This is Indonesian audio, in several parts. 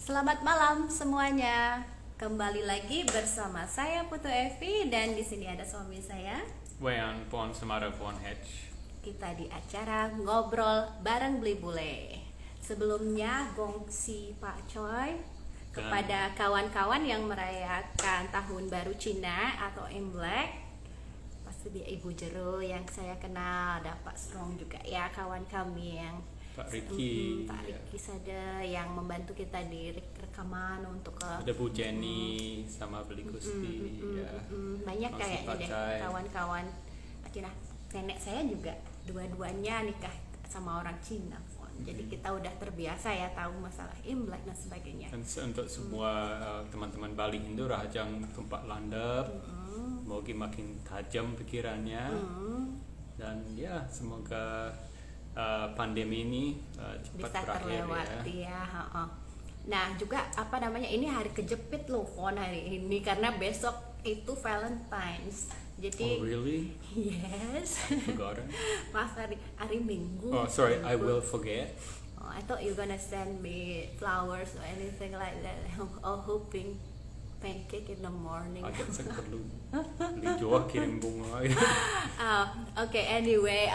Selamat malam semuanya. Kembali lagi bersama saya Putu Evi dan di sini ada suami saya. Wayan Pon Semara Pon Hedge. Kita di acara ngobrol bareng Beli Bule. Sebelumnya gongsi Pak Choi kepada kawan-kawan yang merayakan Tahun Baru Cina atau Imlek. Pasti dia Ibu Jero yang saya kenal, ada Pak Strong juga ya, kawan kami yang Pak Ricky, Pak Ricky Sada yang membantu kita di rekaman untuk ada Bu Jenny sama Beli Gusti, ya. banyak Masih kayaknya deh Pacai. kawan-kawan Cina. Nenek saya juga dua-duanya nikah sama orang Cina, Fon. Jadi kita udah terbiasa ya tahu masalah Imlek dan sebagainya. Dan untuk semua teman-teman Bali Hindu rahajang tumpak landap, semoga makin tajam pikirannya, dan ya semoga pandemi ini cepat Bisa berakhir terlewati ya. Nah juga apa namanya, ini hari kejepit loh Fon hari ini karena besok itu Valentine's. Jadi Oh really? yes. Forgotten. Pas hari Minggu. Oh sorry, I will forget. Oh, I thought you're gonna send me flowers or anything like that. I'm hoping pancake in the morning. Agak saya perlu beli Jawa kirim bunga. Oke, anyway,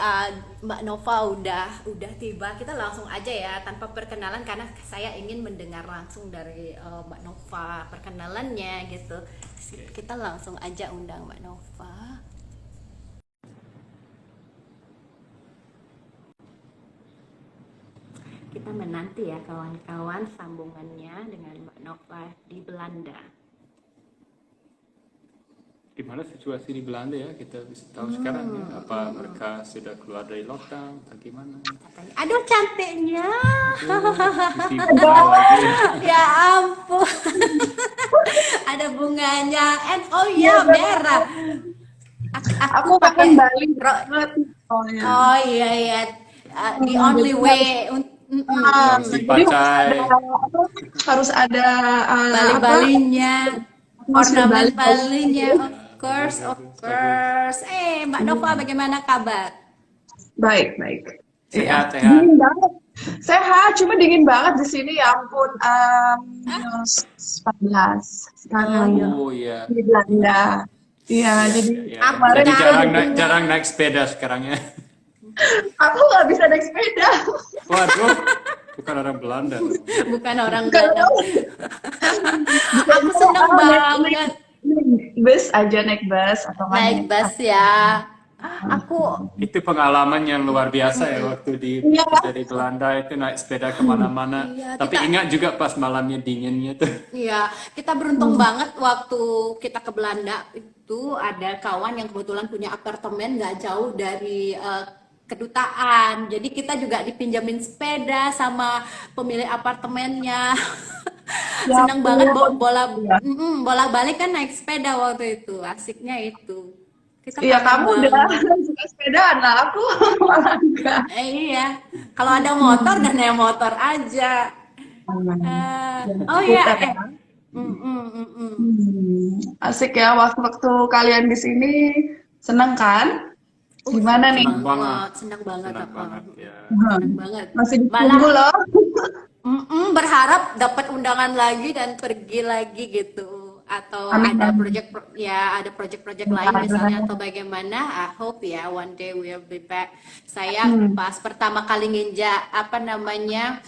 Mbak Nova udah tiba. Kita langsung aja ya tanpa perkenalan karena saya ingin mendengar langsung dari Mbak Nova perkenalannya gitu. Kita langsung aja undang Mbak Nova. Kita menanti ya kawan-kawan sambungannya dengan Mbak Nova di Belanda. Gimana situasi di Belanda ya, kita bisa tahu sekarang ya, apa mereka sudah keluar dari lockdown atau gimana? Katanya, aduh cantiknya. Isi bunga lagi. Ya ampun. Ada bunganya. And oh ya merah. Aku makan Bali banget. Oh iya iya. The only way. Si Pacai. Harus ada Bali-balinya. Atmosfer Ornamen Bali. Balinya. Of course. Mbak Nova bagaimana kabar? Baik, baik. Sehat, sehat. Dingin banget. Sehat, cuma dingin banget di sini ya ampun. Minus 14 sekarang Oh iya. di Belanda. Iya, jadi Ya. kemarin Jadi Kemarin jarang naik sepeda sekarang ya. aku nggak bisa naik sepeda. Waduh, bukan orang Belanda. Bukan orang Belanda. Aku seneng banget Bus aja, naik bus atau nggak naik bus ya. Aku Itu pengalaman yang luar biasa ya waktu Iya. dari Belanda itu naik sepeda kemana-mana. Iya, Tapi kita- ingat juga pas malamnya dinginnya tuh. ya, kita beruntung banget waktu kita ke Belanda itu ada kawan yang kebetulan punya apartemen nggak jauh dari kedutaan. Jadi kita juga dipinjamin sepeda sama pemilik apartemennya. Ya Senang banget ampun. Iya. bolak-balik kan naik sepeda waktu itu. Asiknya itu. Kita Iya, kangen kamu udah banget. suka sepedaan lah, aku malah enggak. Iya, kalau ada motor dan naik motor aja. Oh iya, Putar ya. Asik ya waktu-waktu kalian di sini, seneng kan? Gimana nih? Senang banget. Senang banget, Senang apa? banget ya. Senang banget. Masih Malah ditunggu loh. berharap dapat undangan lagi dan pergi lagi gitu. Atau Amin, ada amin. ada project lain misalnya atau bagaimana. I hope ya one day we'll be back. Saya pas pertama kali nginjak apa namanya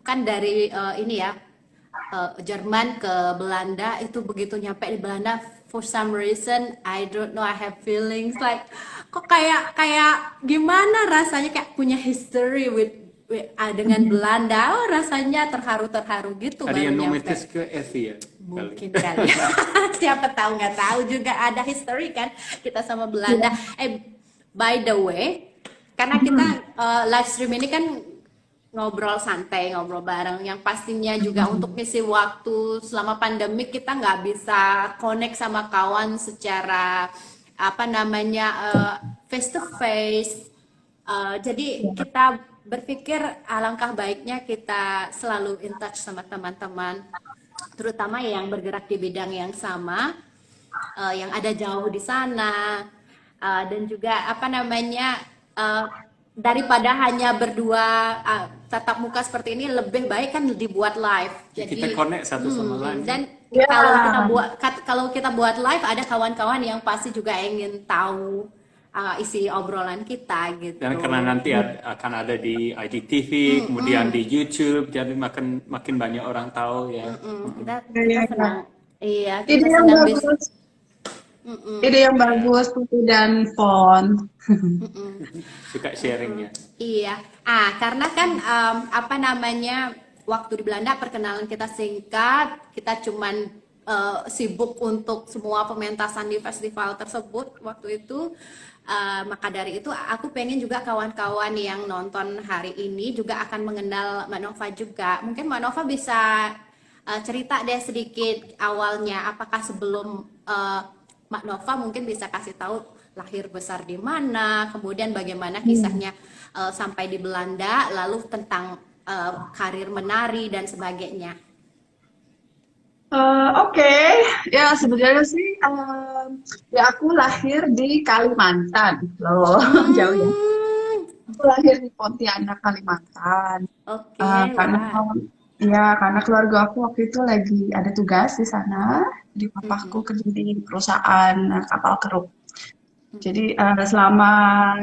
kan dari ini ya Jerman ke Belanda, itu begitu nyampe di Belanda for some reason I don't know, I have feelings like kok kayak gimana rasanya, kayak punya history dengan Belanda. Oh, rasanya terharu gitu Ada baru yang nyampe. nomitis ke Evi ya? Mungkin kali. Siapa tahu, nggak tahu juga ada history kan kita sama Belanda. By the way, karena kita live stream ini kan ngobrol santai, ngobrol bareng, yang pastinya juga untuk ngisi waktu selama pandemik kita nggak bisa connect sama kawan secara apa namanya face to face. Jadi kita berpikir alangkah baiknya kita selalu in touch sama teman-teman, terutama yang bergerak di bidang yang sama, yang ada jauh di sana, dan juga apa namanya daripada hanya berdua tatap muka seperti ini lebih baik kan dibuat live. Kita connect satu sama lain. Dan Ya. kalau kita buat live, ada kawan-kawan yang pasti juga ingin tahu isi obrolan kita gitu. Dan karena nanti akan ada di IGTV, kemudian di YouTube, jadi makin banyak orang tahu ya. Kita senang. Iya, Ide kita yang senang bagus. Ide yang bagus, Putu dan Fon. Suka sharingnya. Iya. Karena kan apa namanya, waktu di Belanda perkenalan kita singkat, kita cuman sibuk untuk semua pementasan di festival tersebut waktu itu. Maka dari itu aku pengen juga kawan-kawan yang nonton hari ini juga akan mengenal Mbak Nova juga. Mungkin Mbak Nova bisa cerita deh sedikit awalnya, apakah sebelum Mbak Nova mungkin bisa kasih tahu lahir besar di mana, kemudian bagaimana kisahnya sampai di Belanda, lalu tentang karir menari dan sebagainya. Oke, ya sebenarnya sih ya aku lahir di Kalimantan loh, jauh ya. Aku lahir di Pontianak, Kalimantan. Oke, Karena keluarga aku waktu itu lagi ada tugas di sana, di papaku kerja di perusahaan kapal keruk. Jadi selama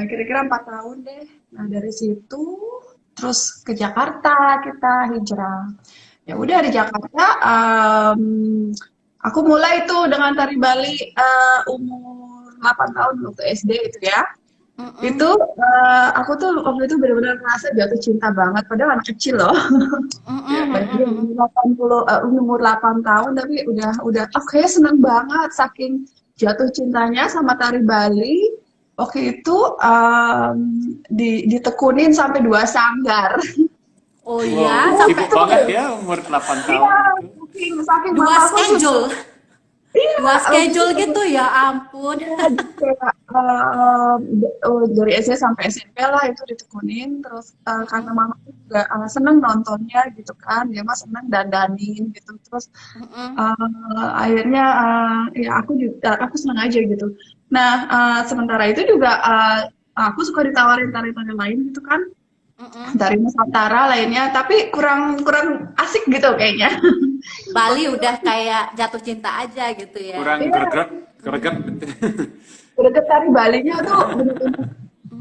kira-kira 4 tahun deh. Nah dari situ terus ke Jakarta kita hijrah. Ya udah di Jakarta, aku mulai tuh dengan tari Bali umur 8 tahun waktu SD itu ya. Itu aku tuh waktu itu benar-benar merasa jatuh cinta banget, padahal anak kecil loh. Umur 8 tahun tapi udah kayaknya seneng banget saking jatuh cintanya sama tari Bali. Waktu itu ditekunin sampai 2 sanggar. Oh Wow, ya, sibuk banget ya umur 8 tahun. Iya, saking dua mamaku schedule, Iya, dua schedule gitu ya ampun. kayak dari SD sampai SMP lah itu ditekunin terus karena mama juga seneng nontonnya gitu kan dia mah seneng dandanin gitu terus akhirnya ya aku seneng aja gitu. Nah sementara itu juga aku suka ditawarin tari-tari lain gitu kan dari Nusantara lainnya tapi kurang asik gitu kayaknya. Bali udah kayak jatuh cinta aja gitu ya. Kurang greget. Greget tari Balinya tuh bener-bener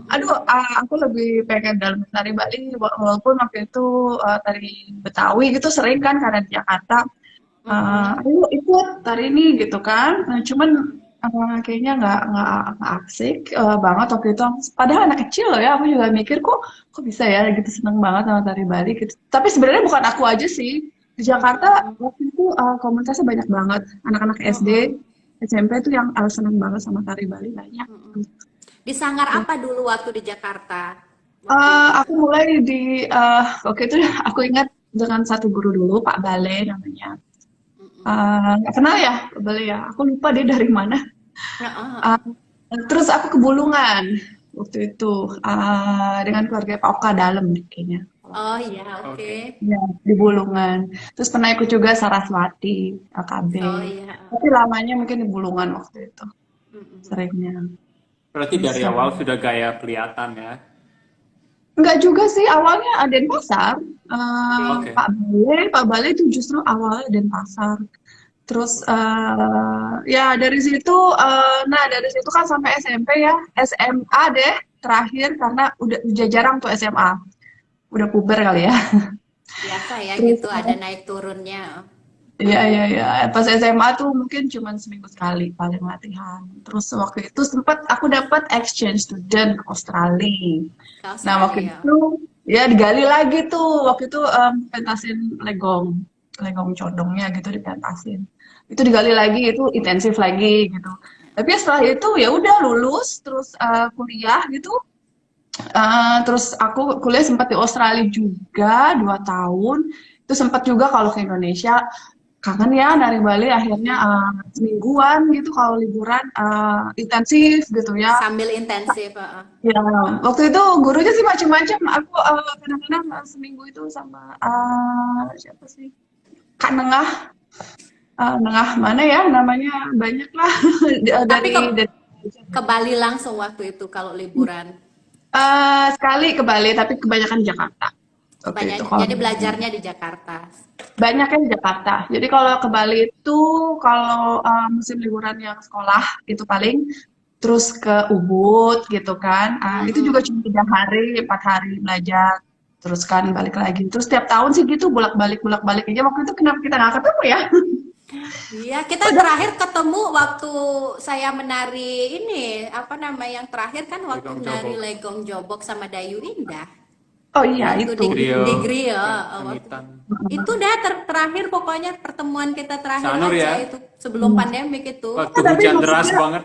aduh aku lebih pengen dalam tari Bali walaupun waktu itu tari Betawi gitu sering kan karena di Jakarta ayo ikut tari ini gitu kan nah, cuman kayaknya nggak asik banget waktu itu padahal anak kecil loh ya aku juga mikir kok bisa ya gitu seneng banget sama tari Bali gitu tapi sebenarnya bukan aku aja sih di Jakarta waktu itu komunitasnya banyak banget anak-anak SD SMP tuh yang seneng banget sama tari Bali banyak. Di sanggar apa dulu waktu di Jakarta? Aku mulai di waktu itu aku ingat dengan satu guru dulu Pak Bale namanya. Nggak kenal ya Pak Bale ya. Aku lupa dia dari mana. Terus aku ke Bulungan waktu itu dengan keluarga Pak Oka Dalem kayaknya. Oh iya, oke. Ya, di Bulungan. Terus pernah ikut juga Saraswati, AKB. Oh iya. Tapi lamanya mungkin di Bulungan waktu itu. Seringnya. Berarti dari awal sudah gaya kelihatan ya. Enggak juga sih, awalnya Denpasar. Oke. Pak Bale itu justru awalnya Denpasar. Terus ya dari situ, dari situ kan sampai SMP ya, SMA deh terakhir karena udah jarang tuh SMA. Udah puber kali ya. Biasa ya gitu, ada naik turunnya. Iya. Pas SMA tuh mungkin cuma seminggu sekali paling latihan. Terus waktu itu sempat aku dapat exchange student ke Australia. Nah waktu itu ya digali lagi tuh. Waktu itu pentasin legong condongnya gitu dipentasin. Itu digali lagi, itu intensif lagi gitu. Tapi setelah itu ya udah lulus, terus kuliah gitu. Terus aku kuliah sempat di Australia juga 2 tahun. Itu sempat juga kalau ke Indonesia kangen ya dari Bali akhirnya semingguan gitu kalau liburan intensif gitu ya. Sambil intensif. Ya, waktu itu gurunya sih macam-macam. Aku kadang-kadang seminggu itu sama siapa sih? Kak Nengah. Nengah mana ya namanya banyak lah Tapi dari ke Bali langsung waktu itu kalau liburan. sekali ke Bali tapi kebanyakan di Jakarta. waktu Banyak, itu. Kalau jadi belajarnya di Jakarta. banyaknya di Jakarta. Jadi kalau ke Bali itu kalau musim liburan yang sekolah itu paling terus ke Ubud gitu kan. Itu juga cuma 3 hari, 4 hari belajar. Terus kan balik lagi. Terus tiap tahun sih gitu bolak-balik aja. Waktu itu kenapa kita nggak ketemu ya? Iya, kita Udah. terakhir ketemu waktu saya menari ini, apa nama yang terakhir kan waktu Legong menari Jobok. Legong Jobok sama Dayu Indah. Oh iya Waktu itu. di Griyo, di Grio, waktu Angitan. itu dah terakhir pokoknya pertemuan kita terakhir Sanur aja ya, itu sebelum pandemik itu. waktu Tapi hujan deras maksudnya banget.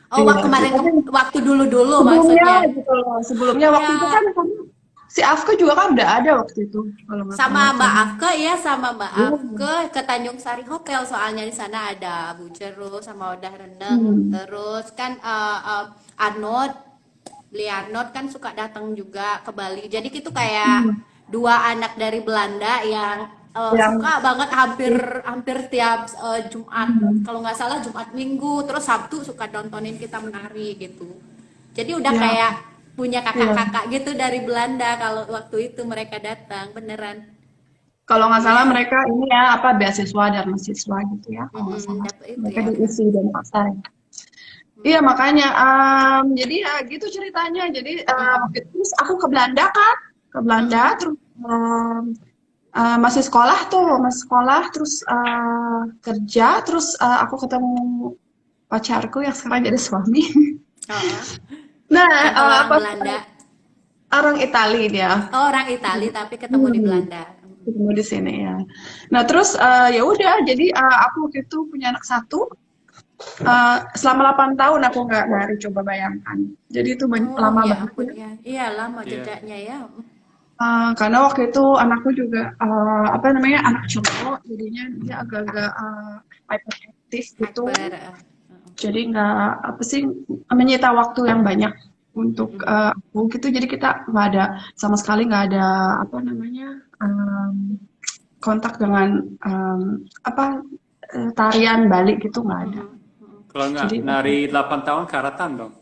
Oh, iya waktu sih. kemarin Tapi waktu dulu-dulu sebelumnya maksudnya. gitu loh. Sebelumnya waktu itu Ya, kan si Afka juga kan udah ada waktu itu kalau nggak sama salah Mbak kan. Afke ya, sama Mbak Iya. Afke ke Tanjung Sari Hotel soalnya di sana ada Bu Jeruk sama Odah Reneng, Hmm. terus kan Arnold, beli Arnold kan suka datang juga ke Bali. Jadi itu kayak Hmm. dua anak dari Belanda yang Yang suka banget hampir hampir tiap Jumat, hmm. kalau nggak salah Jumat Minggu, terus Sabtu suka nontonin kita menari gitu. Jadi udah Ya, kayak punya iya. kakak-kakak gitu dari Belanda kalau waktu itu mereka datang beneran. Kalau nggak salah Iya. mereka ini ya apa beasiswa dan mahasiswa gitu ya kalau nggak salah. Dapat itu Mereka ya. diisi dan pasar. Iya makanya jadi ya gitu ceritanya. Jadi waktu itu terus aku ke Belanda kan, ke Belanda terus masih sekolah tuh, masih sekolah terus kerja terus aku ketemu pacarku yang sekarang jadi suami. Oh, Nah, sama orang apa Belanda. orang Itali dia. Oh, orang Itali tapi ketemu di Hmm. Belanda. Ketemu di sini ya. Nah terus ya udah, jadi aku waktu itu punya anak satu. Selama 8 tahun aku nggak hari, coba bayangkan. Jadi itu Oh lama ya banget ampun ya. ya. Iya lama Iya. jedanya ya. Karena waktu itu anakku juga apa namanya anak cowok, jadinya dia agak-agak hyperactive gitu. Hyper. Jadi nggak apa sih menyita waktu yang banyak untuk aku gitu. Jadi kita nggak ada sama sekali nggak ada apa namanya kontak dengan apa tarian Bali gitu nggak ada. Kalau nggak Jadi nari 8 tahun karatan dong.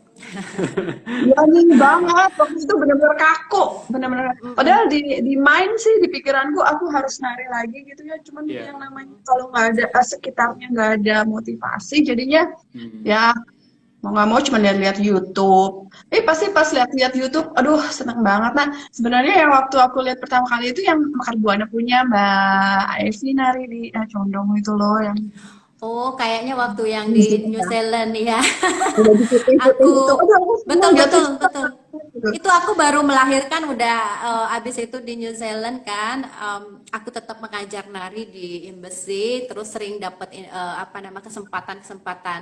ya nih banget, waktu itu benar-benar kaku, benar-benar. Padahal di main sih di pikiranku aku harus nari lagi gitu ya. Cuman Iya. yang namanya kalau nggak ada sekitarnya nggak ada motivasi, jadinya ya mau nggak mau cuma lihat-lihat YouTube. Pasti pas lihat-lihat YouTube, aduh seneng banget. Nah sebenarnya yang waktu aku lihat pertama kali itu yang Mekar Buana punya Mbak Evi nari di Condong itu loh yang Oh, kayaknya waktu yang di di sini New ya. Zealand ya. Udah diputing-puting Aku itu. Aduh aku seneng betul jatuh betul cinta betul. gitu. Itu aku baru melahirkan udah abis itu di New Zealand kan. Aku tetap mengajar nari di embassy, terus sering dapat apa nama kesempatan-kesempatan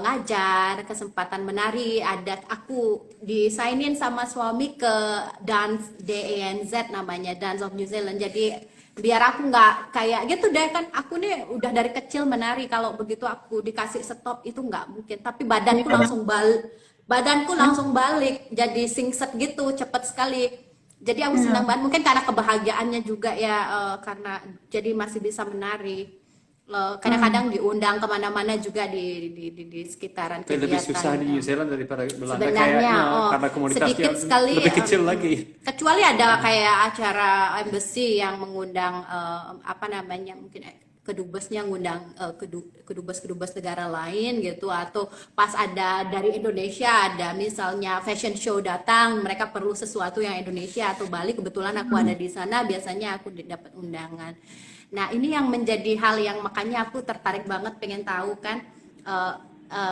ngajar, kesempatan menari. Ada aku disainin sama suami ke Dance DANZ namanya, Dance of New Zealand. Jadi biar aku nggak kayak gitu deh kan aku nih udah dari kecil menari kalau begitu aku dikasih stop itu nggak mungkin tapi badanku langsung balik jadi singset gitu cepet sekali jadi aku Iya. senang banget mungkin karena kebahagiaannya juga ya karena jadi masih bisa menari. Kadang-kadang diundang kemana-mana juga di sekitaran Tapi lebih susah di New kegiatan. Zealand daripada Belanda Sebenarnya, kayaknya oh, karena komunitasnya sedikit sekali, lebih kecil lagi. kecuali ada kayak acara embassy yang mengundang apa namanya mungkin kedubesnya ngundang kedubes-kedubes negara lain gitu atau pas ada dari Indonesia ada misalnya fashion show datang mereka perlu sesuatu yang Indonesia atau Bali kebetulan aku ada di sana biasanya aku dapat undangan. Nah ini yang menjadi hal yang makanya aku tertarik banget pengen tahu kan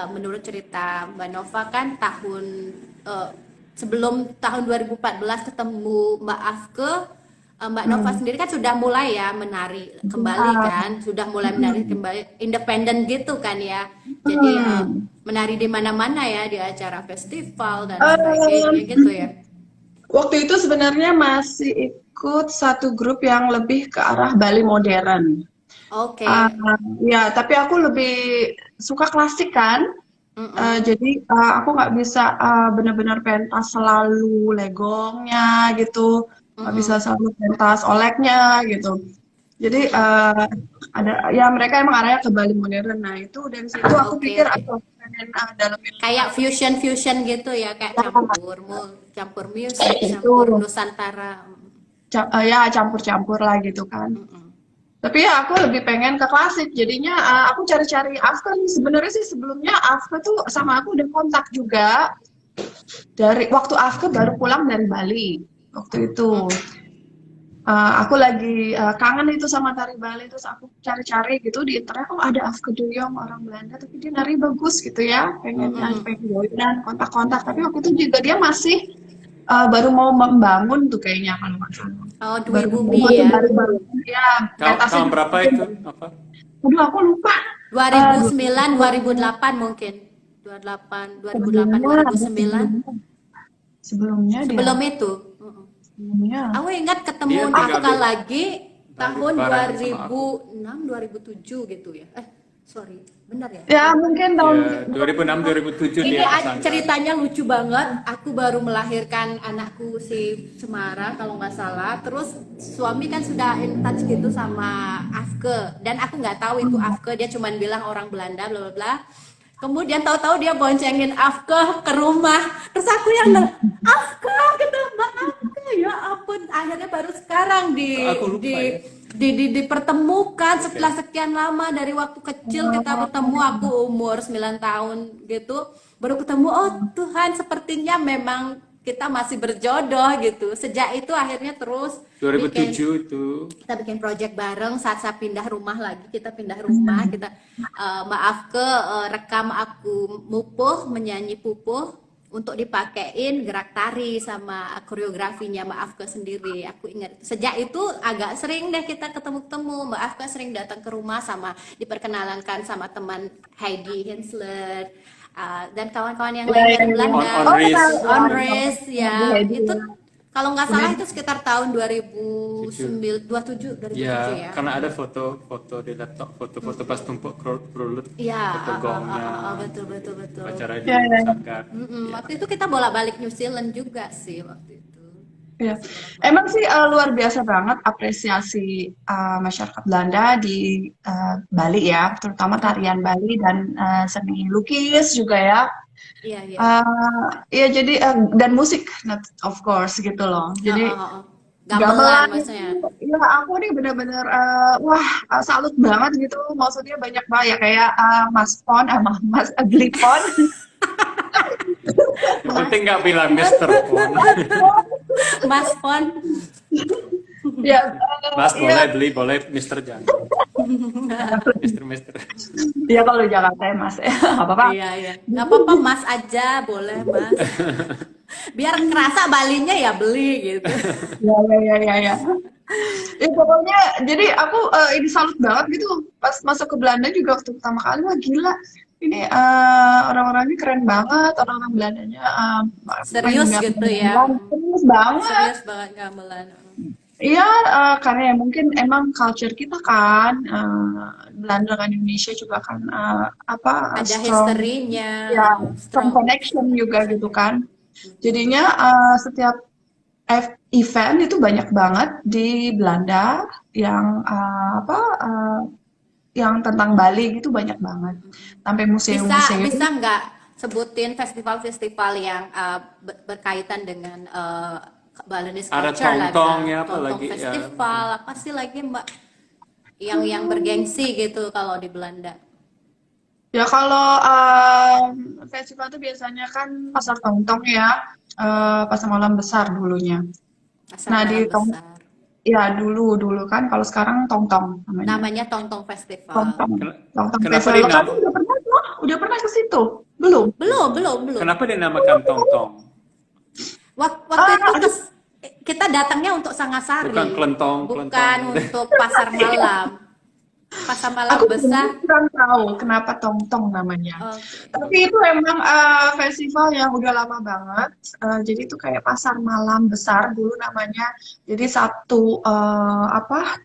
menurut cerita Mbak Nova kan eh, sebelum tahun 2014 ketemu Mbak Afke, Mbak Nova sendiri kan sudah mulai ya menari kembali kan, sudah mulai menari kembali independen gitu kan ya. Jadi menari di mana-mana ya di acara festival dan sebagainya gitu ya. Waktu itu sebenarnya masih ikut satu grup yang lebih ke arah Bali modern. Oke. Ya, tapi aku lebih suka klasik kan. Jadi aku nggak bisa benar-benar pentas selalu legongnya gitu, nggak bisa selalu pentas oleknya gitu. Jadi ada ya mereka emang arahnya ke Bali modern. Nah itu dari situ aku Oke, pikir oke. aku pengen dalamin Kayak fusion gitu ya, kayak campur campur musik, itu. campur Nusantara. ya campur-campur lah gitu kan. Tapi ya aku lebih pengen ke klasik, jadinya aku cari-cari Afka nih. Sebenarnya sih sebelumnya Afka tuh sama aku udah kontak juga dari waktu Afka baru pulang dari Bali waktu itu. Aku lagi kangen itu sama tari Bali, terus aku cari-cari gitu di internet, oh ada Afke de Jong orang Belanda, tapi dia nari bagus gitu ya, pengen joinan, kontak-kontak. Tapi waktu itu juga dia masih baru mau membangun tuh kayaknya kalau nggak salah. Oh, Dwi Baru Bumi membangun, ya. baru bangun. Ya, pentasnya Tahun juga. berapa itu? Apa? Aduh, aku lupa. 2009, 2008 mungkin. 2008, 2008, Sebelumnya, 2009. sebelumnya dia. Sebelum itu. Sebelumnya. Aku ingat Dia ketemu tinggal Afka di lagi tahun bareng sama aku. 2006, 2007 gitu ya. Sorry, benar ya? Ya, mungkin tahun Ya, 2006 2007 Ini dia kesana. ceritanya lucu banget. Aku baru melahirkan anakku si Semara kalau nggak salah. Terus suami kan sudah in touch gitu sama Afke, dan aku nggak tahu itu Afke. Dia cuman bilang orang Belanda, bla bla bla. Kemudian tahu-tahu dia boncengin Afke ke rumah. Terus aku yang Afke gitu, Mbak Afke, ya ampun. Akhirnya baru sekarang Aku lupa ya. dipertemukan setelah sekian lama dari waktu kecil kita bertemu. Aku umur 9 tahun gitu baru ketemu. Oh Tuhan, sepertinya memang kita masih berjodoh gitu. Sejak itu akhirnya terus 2007 itu. kita bikin project bareng. Saat saya pindah rumah lagi, kita pindah rumah, kita maaf ke rekam aku mupuh menyanyi pupuh untuk dipakein gerak tari sama koreografinya Mbak Afke sendiri. Aku ingat sejak itu agak sering deh kita ketemu-ketemu. Mbak Afke sering datang ke rumah sama diperkenalkan sama teman Heidi Hensler dan kawan-kawan yang lain dari Belanda. Onres ya. Itu kalau nggak salah itu sekitar tahun 2027 Ya, ya. karena ada foto di laptop, foto-foto pas tumpuk kerulut, Iya, foto gongnya, betul. acara di Ya. Sanggar. Waktu itu kita bolak-balik New Zealand juga sih waktu itu. Ya, emang sih luar biasa banget apresiasi masyarakat Belanda di Bali ya, terutama tarian Bali dan seni lukis juga ya. Iya. Ya jadi dan musik, of course gitu loh. Jadi Gamelan maksudnya. ya aku nih bener-bener wah salut banget gitu. Maksudnya banyak banget ya kayak Mas Pon, Mas Aglipon. Yang penting nggak bilang Mister Pon. Mas Pon. Ya, Mas ya, boleh Mister jangan. Mister. ya kalau di Jakarta ya Mas, nggak apa-apa. Iya. Nggak apa-apa Mas aja, boleh Mas. Biar kerasa Balinya ya beli gitu. Ya. Ya pokoknya jadi aku ini salut banget gitu pas masuk ke Belanda juga waktu pertama kali. Wah gila, ini orang-orangnya keren banget, orang-orang Belandanya Serius main gitu ya. gamelan, serius banget. Serius banget gamelan. Iya, karena ya mungkin emang culture kita kan Belanda dengan Indonesia juga kan apa Ada strong, historinya. ya strong connection juga gitu kan. Jadinya setiap event itu banyak banget di Belanda yang yang tentang Bali gitu banyak banget. Sampai museum-museum. Bisa nggak sebutin festival-festival yang berkaitan dengan Balinese Ada culture lah, tong-tongnya apa tong-tong lagi, ya. festival apa sih lagi Mbak yang bergengsi gitu kalau di Belanda? Ya kalau festival itu biasanya kan pasar tong-tong ya, pasar malam besar dulunya. Pasar Nah di Malam Besar. ya dulu kan, kalau sekarang tong-tong namanya. Namanya Tong-Tong Festival. Tong-tong Kenapa festival. dinam- Kamu udah pernah ke situ? Belum? Belum. Kenapa dinamakan tong-tong? Waktu itu kita datangnya untuk Sangasari. Bukan kelentong. Bukan untuk pasar malam. Pasar Malam Aku Besar. kurang tahu kenapa tong-tong namanya. Oke. Tapi itu emang festival yang udah lama banget. Jadi itu kayak pasar malam besar dulu namanya. Jadi satu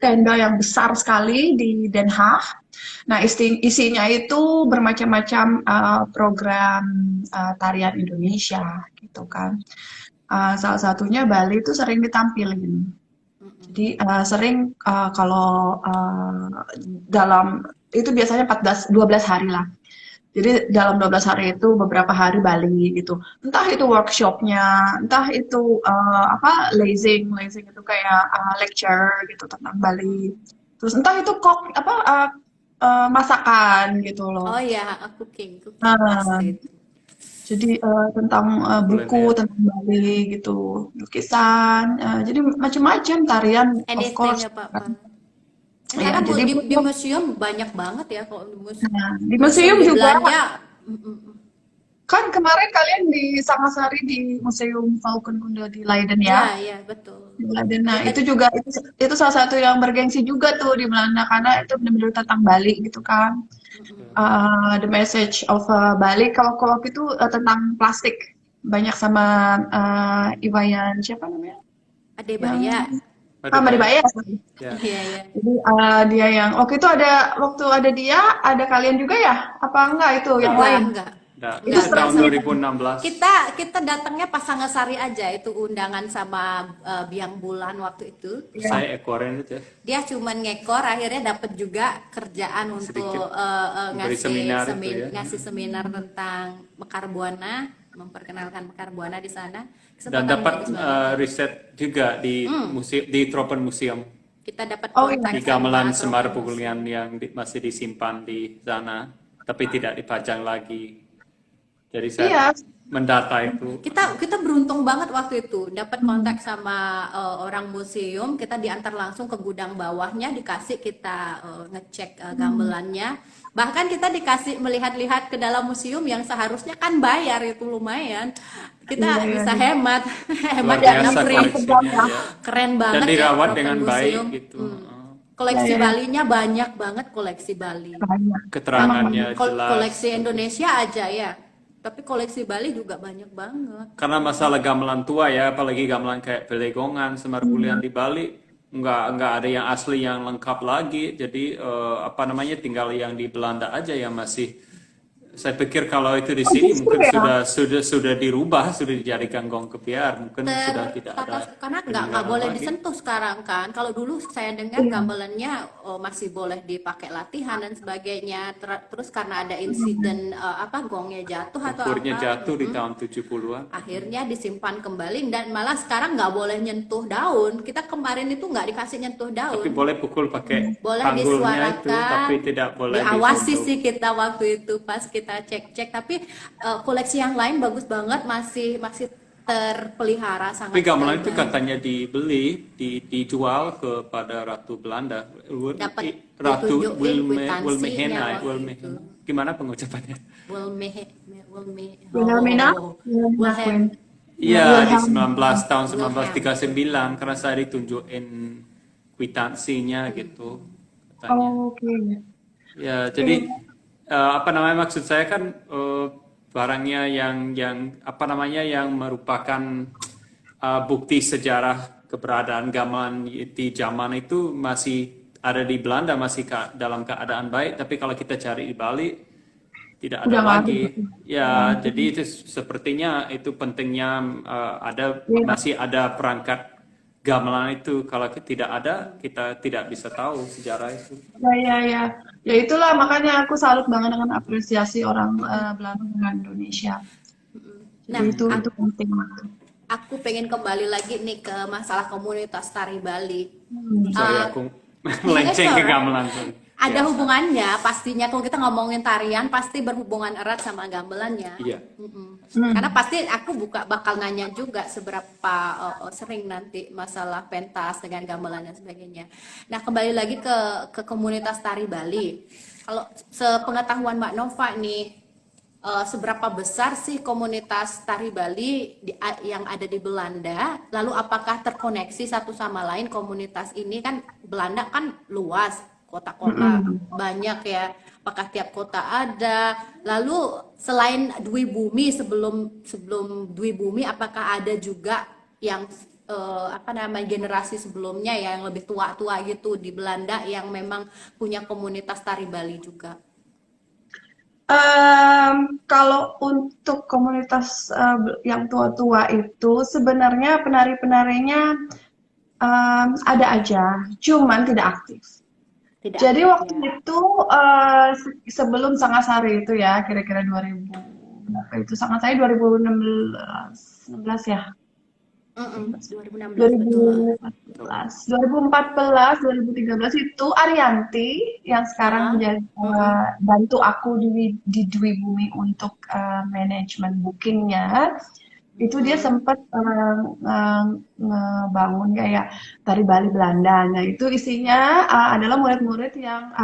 tenda yang besar sekali di Den Haag. Nah isinya itu bermacam-macam program tarian Indonesia gitu kan. Salah satunya Bali itu sering ditampilin. Jadi sering kalau dalam itu biasanya 12 hari lah. Jadi dalam 12 hari itu beberapa hari Bali gitu. Entah itu workshopnya, entah itu lazing itu kayak lecture gitu tentang Bali. Terus entah itu masakan gitu Oh loh. ya, cooking, cooking Nah, pasti itu. jadi tentang buku Kuliner. tentang Bali gitu, lukisan, jadi macam-macam tarian of Anything course. ya Pak. Ya, Sekarang jadi di museum banyak banget ya kalau di nah, di museum museum di juga. Belanda. Mm, mm, mm. Kan kemarin kalian di Sangasari di Museum Valkenkunde di Leiden ya. Ya, ya betul. Di Leiden. Nah, Kita itu juga itu salah satu yang bergengsi juga tuh di Belanda karena itu benar-benar tentang Bali gitu kan. The message of Bali kalau itu tentang plastik. Banyak sama Iwayan siapa namanya? Yang Adebaya. Ada Made banyak. Baya. Ya. Iya, ya. Jadi dia yang waktu ada dia ada kalian juga ya? Apa enggak itu yang Enggak. lain? Enggak. Nah, Itu itu Enggak tahun serunya. 2016. kita datangnya pas Sangasari aja itu undangan sama Biang Bulan waktu itu. Ya. Saya ekorin itu ya. Dia cuman ngekor akhirnya dapat juga kerjaan Sedikit untuk beri seminar itu ya. ngasih seminar tentang Mekar Buana, memperkenalkan Mekar Buana di sana. Dan Kesempatan dapat bagus banget. riset juga di museum di Tropen Museum Kita dapat Oh iya. kontak di gamelan sama Semar Pugulian yang masih disimpan di sana, tapi tidak dipajang lagi. Jadi saya Iya. mendata itu. Kita beruntung banget waktu itu dapat kontak sama orang museum. Kita diantar langsung ke gudang bawahnya, dikasih kita ngecek gamelannya. Bahkan kita dikasih melihat-lihat ke dalam museum yang seharusnya kan bayar, itu lumayan. Kita Iya, bisa iya. hemat hemat Luar karena biasa free. koleksinya ya. Keren Dan banget ya dirawat Tropen dengan baik Museum. gitu. Koleksi Ya, ya. Balinya banyak banget, koleksi Bali. Banyak. Keterangannya jelas. Koleksi Indonesia aja ya, tapi koleksi Bali juga banyak banget. Karena masalah gamelan tua ya, apalagi gamelan kayak Belegongan, Semar Pugulian di Bali, nggak ada yang asli yang lengkap lagi. Jadi tinggal yang di Belanda aja yang masih. Saya pikir kalau itu di sini Justru mungkin ya. sudah dirubah, sudah dijadikan gong kepiar, mungkin sudah tidak ada. Karena nggak peninggalan boleh lagi. disentuh sekarang kan. Kalau dulu saya dengar gamelannya masih boleh dipakai latihan dan sebagainya. Terus karena ada insiden gongnya jatuh atau Ukurnya apa, jatuh di tahun 70-an. akhirnya disimpan kembali dan malah sekarang nggak boleh nyentuh daun. Kita kemarin itu nggak dikasih nyentuh daun. Tapi boleh pukul pakai Boleh panggulnya itu, disuarakan, tapi tidak boleh diawasi disentuh. sih kita waktu itu pas kita cek-cek. Tapi koleksi yang lain bagus banget, masih terpelihara sangat. Tapi gamelan itu sekali. katanya dijual kepada Ratu Belanda. Dapat Ratu ditunjukin kwitansinya waktu Wilhelmina. itu. Gimana pengucapannya? Wilhelmina? Wilhelm. Iya, di Wilhelm. tahun 1939 karena saya ditunjukin kwitansinya gitu katanya. Oh, oke. Ya, jadi maksud saya kan barangnya yang merupakan bukti sejarah keberadaan gamelan di zaman itu masih ada di Belanda, masih dalam keadaan baik, tapi kalau kita cari di Bali tidak ada Udah nggak lagi. ada. Ya, jadi itu sepertinya itu pentingnya masih ada perangkat gamelan itu. Kalau tidak ada, kita tidak bisa tahu sejarah itu. Ya. Ya itulah makanya aku salut banget dengan apresiasi orang Belanda dengan Indonesia. Nah, Jadi itu penting banget. aku pengen kembali lagi nih ke masalah komunitas tari Bali. Sorry, aku melenceng ke gamelan. Ada Ya. hubungannya pastinya, kalau kita ngomongin tarian pasti berhubungan erat sama gamelannya. Iya. Karena pasti aku bakal nanya juga seberapa sering nanti masalah pentas dengan gamelan dan sebagainya. Nah, kembali lagi ke komunitas tari Bali. Kalau sepengetahuan Mbak Nova nih, seberapa besar sih komunitas tari Bali yang ada di Belanda? Lalu apakah terkoneksi satu sama lain komunitas ini? Kan Belanda kan luas, kota-kota banyak ya. Apakah tiap kota ada? Lalu selain Dwi Bumi, sebelum Dwi Bumi, apakah ada juga yang generasi sebelumnya yang lebih tua-tua gitu di Belanda yang memang punya komunitas tari Bali juga? Kalau untuk komunitas yang tua-tua itu sebenarnya penari-penarinya ada aja, cuman tidak aktif. Tidak. Jadi waktu Ya. itu sebelum Sangasari itu ya, kira-kira 2000 berapa itu Sangasari 2016 ya. 2016 betul. 2014, 2014, 2013 itu Arianti yang sekarang Heeh. menjadi Mm-mm. bantu aku di Dwi Bumi untuk manajemen bookingnya. Itu dia Mm-mm. sempat ngebangun kayak tari Bali Belanda. Nah, itu isinya adalah murid-murid yang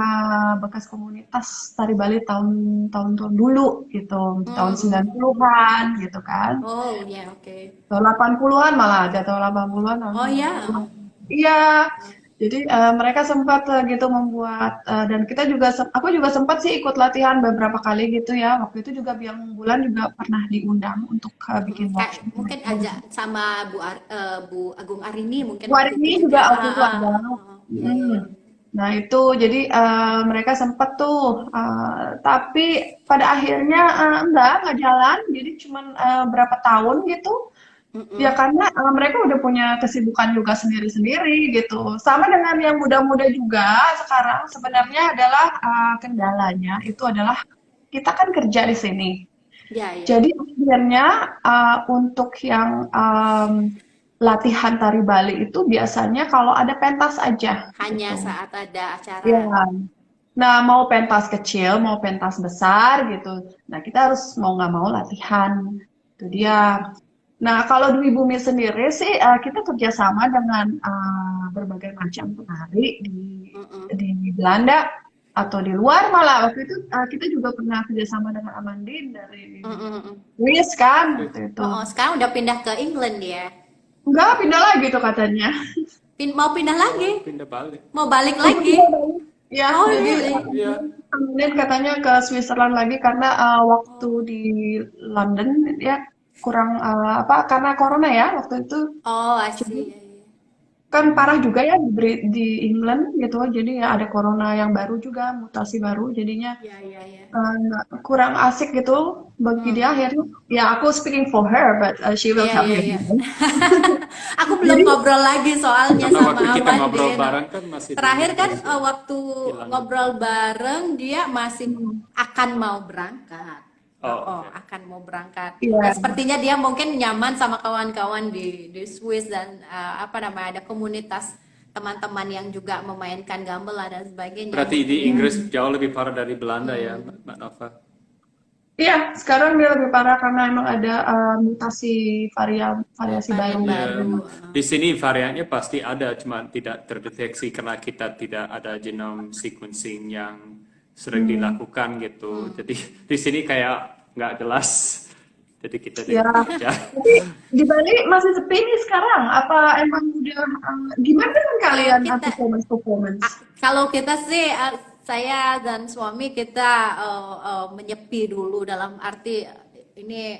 bekas komunitas tari Bali tahun-tahun dulu gitu, tahun Mm-mm. 90-an gitu kan. Oh ya, oke. Tahun 80-an malah ada tahun 80-an, tahun Oh ya. 90-an. Iya. Jadi mereka sempat gitu membuat dan kita juga aku juga sempat sih ikut latihan beberapa kali gitu ya. Waktu itu juga Biang Bulan juga pernah diundang untuk bikin Kayak workshop. mungkin ajak sama Bu Agung Arini mungkin Bu waktu itu Arini juga. juga Ah, waktu ah, itu ah. ada. Ya, ya, Hmm. ya. Nah itu jadi mereka sempat tuh, tapi pada akhirnya enggak jalan. Jadi cuman berapa tahun gitu. Ya Mm-mm. karena mereka udah punya kesibukan juga sendiri-sendiri gitu. Sama dengan yang muda-muda juga sekarang sebenarnya adalah kendalanya itu adalah kita kan kerja di sini. Ya, ya. Jadi akhirnya untuk yang latihan tari Bali itu biasanya kalau ada pentas aja Hanya gitu. saat ada acara. Ya. Nah, mau pentas kecil, mau pentas besar gitu. Nah, kita harus mau nggak mau latihan. Itu dia. Nah, kalau Dwi Bumi sendiri sih kita kerjasama dengan berbagai macam penari Mm-mm. di Belanda atau di luar malah waktu itu kita juga pernah kerjasama dengan Amandine dari Mm-mm. Swiss kan Wih, gitu itu. Oh, oh, sekarang udah pindah ke England ya. Enggak pindah lagi tuh katanya. Mau pindah lagi? pindah balik. Mau balik Untuk lagi? pindah balik. Ya, Oh, jadi really? Iya. Amandine katanya ke Switzerland lagi karena waktu Oh, di London ya kurang apa karena corona ya waktu itu. oh, I see. Ya, ya. Kan parah juga ya di England gitu, jadi ya ada corona yang baru juga, mutasi baru, jadinya Ya, ya, ya. kurang asik gitu bagi dia Hmm. akhirnya. Ya aku speaking for her, but she will Iya, tell iya, you. iya. Aku belum Jadi ngobrol lagi soalnya Karena sama waktu kita ngobrol Amandine. bareng kan masih Terakhir kan masih waktu di London. ngobrol bareng dia masih hmm, akan mau berangkat. Oh, Oh, oh, oke. akan mau berangkat. Dan iya, sepertinya dia mungkin nyaman sama kawan-kawan di Swiss dan apa namanya ada komunitas teman-teman yang juga memainkan gamelan dan sebagainya. Berarti Mungkin di dia. Inggris jauh lebih parah dari Belanda ya, Hmm. Mbak Nova. iya sekarang dia lebih parah karena emang ada mutasi variasi Varian baru. Ya, baru. di sini variannya pasti ada, cuma tidak terdeteksi karena kita tidak ada genome sequencing yang sering Hmm, dilakukan gitu. Jadi di sini kayak nggak jelas. Jadi kita ya, kerja. tapi di Bali masih sepi nih sekarang. Apa emang udah gimana dengan Kalau kalian kita performance? Kalau kita sih, saya dan suami kita menyepi dulu dalam arti ini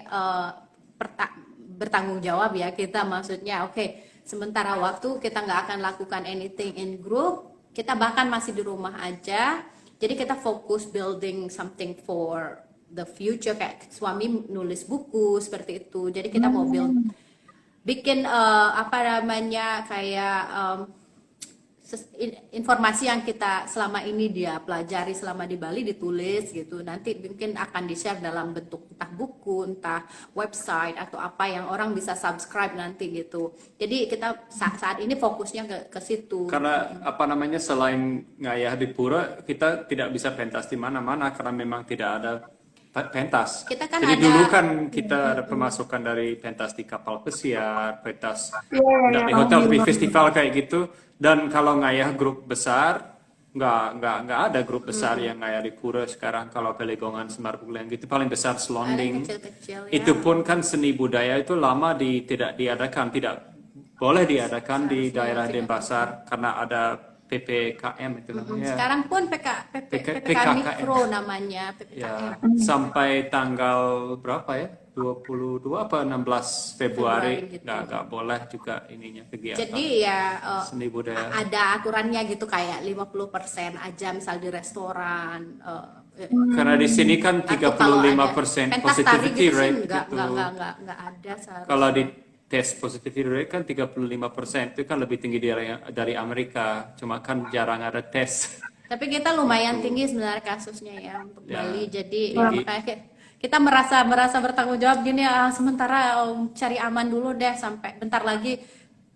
bertanggung jawab ya kita maksudnya oke sementara waktu kita nggak akan lakukan anything in group kita bahkan masih di rumah aja jadi kita fokus building something for the future kayak suami nulis buku seperti itu jadi kita mau build Hmm. bikin apa namanya kayak informasi yang kita selama ini dia pelajari selama di Bali ditulis gitu nanti mungkin akan di-share dalam bentuk entah buku entah website atau apa yang orang bisa subscribe nanti gitu jadi kita saat ini fokusnya ke situ. Karena apa namanya selain ngayah di pura, kita tidak bisa pentas di mana-mana karena memang tidak ada pentas. Kita kan Jadi ada dulu kan kita ada pemasukan dari pentas di kapal pesiar, pentas Iya, iya, di tahu hotel, di bilang. festival kayak gitu. Dan kalau ngayah grup besar, nggak ada grup besar yang ngayah di pura sekarang. Kalau Pelegongan, Semar Bulan gitu paling besar ada Selonding. kecil-kecil ya. Itu pun kan seni budaya itu lama tidak diadakan, tidak boleh diadakan di Seharusnya daerah tidak. Denpasar karena ada PPKM itu namanya. Sekarang pun PPKM PKKM. Mikro namanya Ya, PPKM sampai tanggal berapa ya? 22 apa 16 Februari Februari gitu. nggak boleh juga ininya kegiatan Jadi ya seni budaya. ada aturannya gitu kayak 50% aja misal di restoran Karena di sini kan atau kalau ada 35% pentas tari positivity gitu sih rate enggak gitu. enggak ada seharusnya. Kalau di tes positivity rate kan 35% itu kan lebih tinggi dari Amerika. Cuma kan jarang ada tes. Tapi kita lumayan tinggi sebenarnya kasusnya ya untuk Ya, Bali. Jadi ya tinggi. makanya kita merasa bertanggung jawab gini, sementara cari aman dulu deh sampai bentar lagi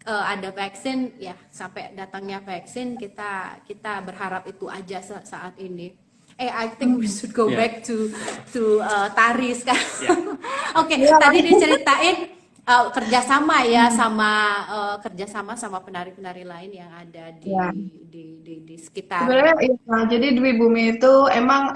ada vaksin ya, sampai datangnya vaksin kita berharap itu aja saat ini. I think we should go Ya. back to tari sekarang. Ya. Oke, tadi diceritain kerjasama ya kerjasama sama penari-penari lain yang ada Ya. di sekitar. Sebenarnya iya, jadi Dwi Bumi itu emang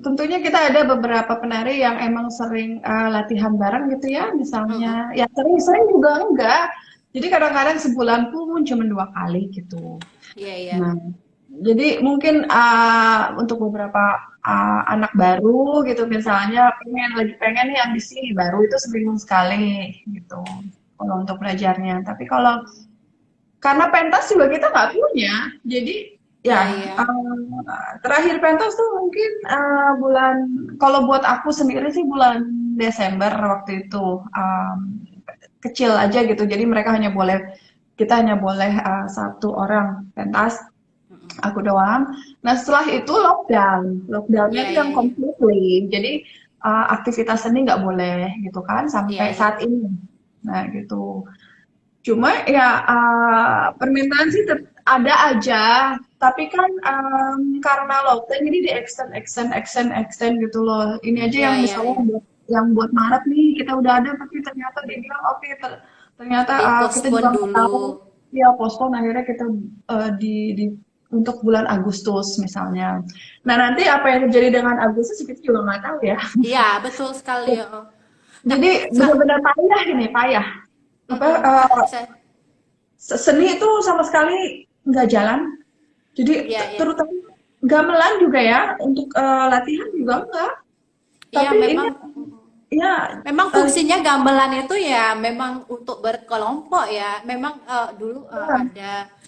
tentunya kita ada beberapa penari yang emang sering latihan bareng gitu ya, misalnya ya sering-sering juga enggak. Jadi kadang-kadang sebulan pun cuma 2 kali gitu. Iya, iya. Nah, jadi mungkin untuk beberapa anak baru gitu misalnya lagi pengen nih ambisi baru itu seminggu sekali gitu kalau untuk belajarnya. Tapi kalau karena pentas juga kita nggak punya, jadi ya Iya, iya. terakhir pentas tuh mungkin bulan kalau buat aku sendiri sih bulan Desember waktu itu kecil aja gitu. Jadi kita hanya boleh 1 orang pentas, aku doang. Nah setelah itu lockdownnya Iya, tuh iya, yang iya. completely. Jadi aktivitas seni nggak boleh gitu kan Iya, sampai iya. saat ini. Nah gitu. Cuma ya permintaan sih ada aja, tapi kan karena lockdown jadi di extend gitu loh. Ini aja Iya, yang iya, misalnya iya. buat Maret nih kita udah ada, tapi ternyata dia bilang oke, ternyata Di kita juga postpone nggak dulu. tahu. Ya postpone akhirnya kita di untuk bulan Agustus misalnya. Nah nanti apa yang terjadi dengan Agustus kita juga nggak tahu ya. Iya, betul sekali. Oh. Nah, Jadi benar-benar payah. Apa saya, seni itu sama sekali nggak jalan. Jadi iya, iya. terutama gamelan juga ya untuk latihan juga enggak. Iya, Tapi ini memang ya memang fungsinya gamelan itu ya memang untuk berkelompok ya. Memang dulu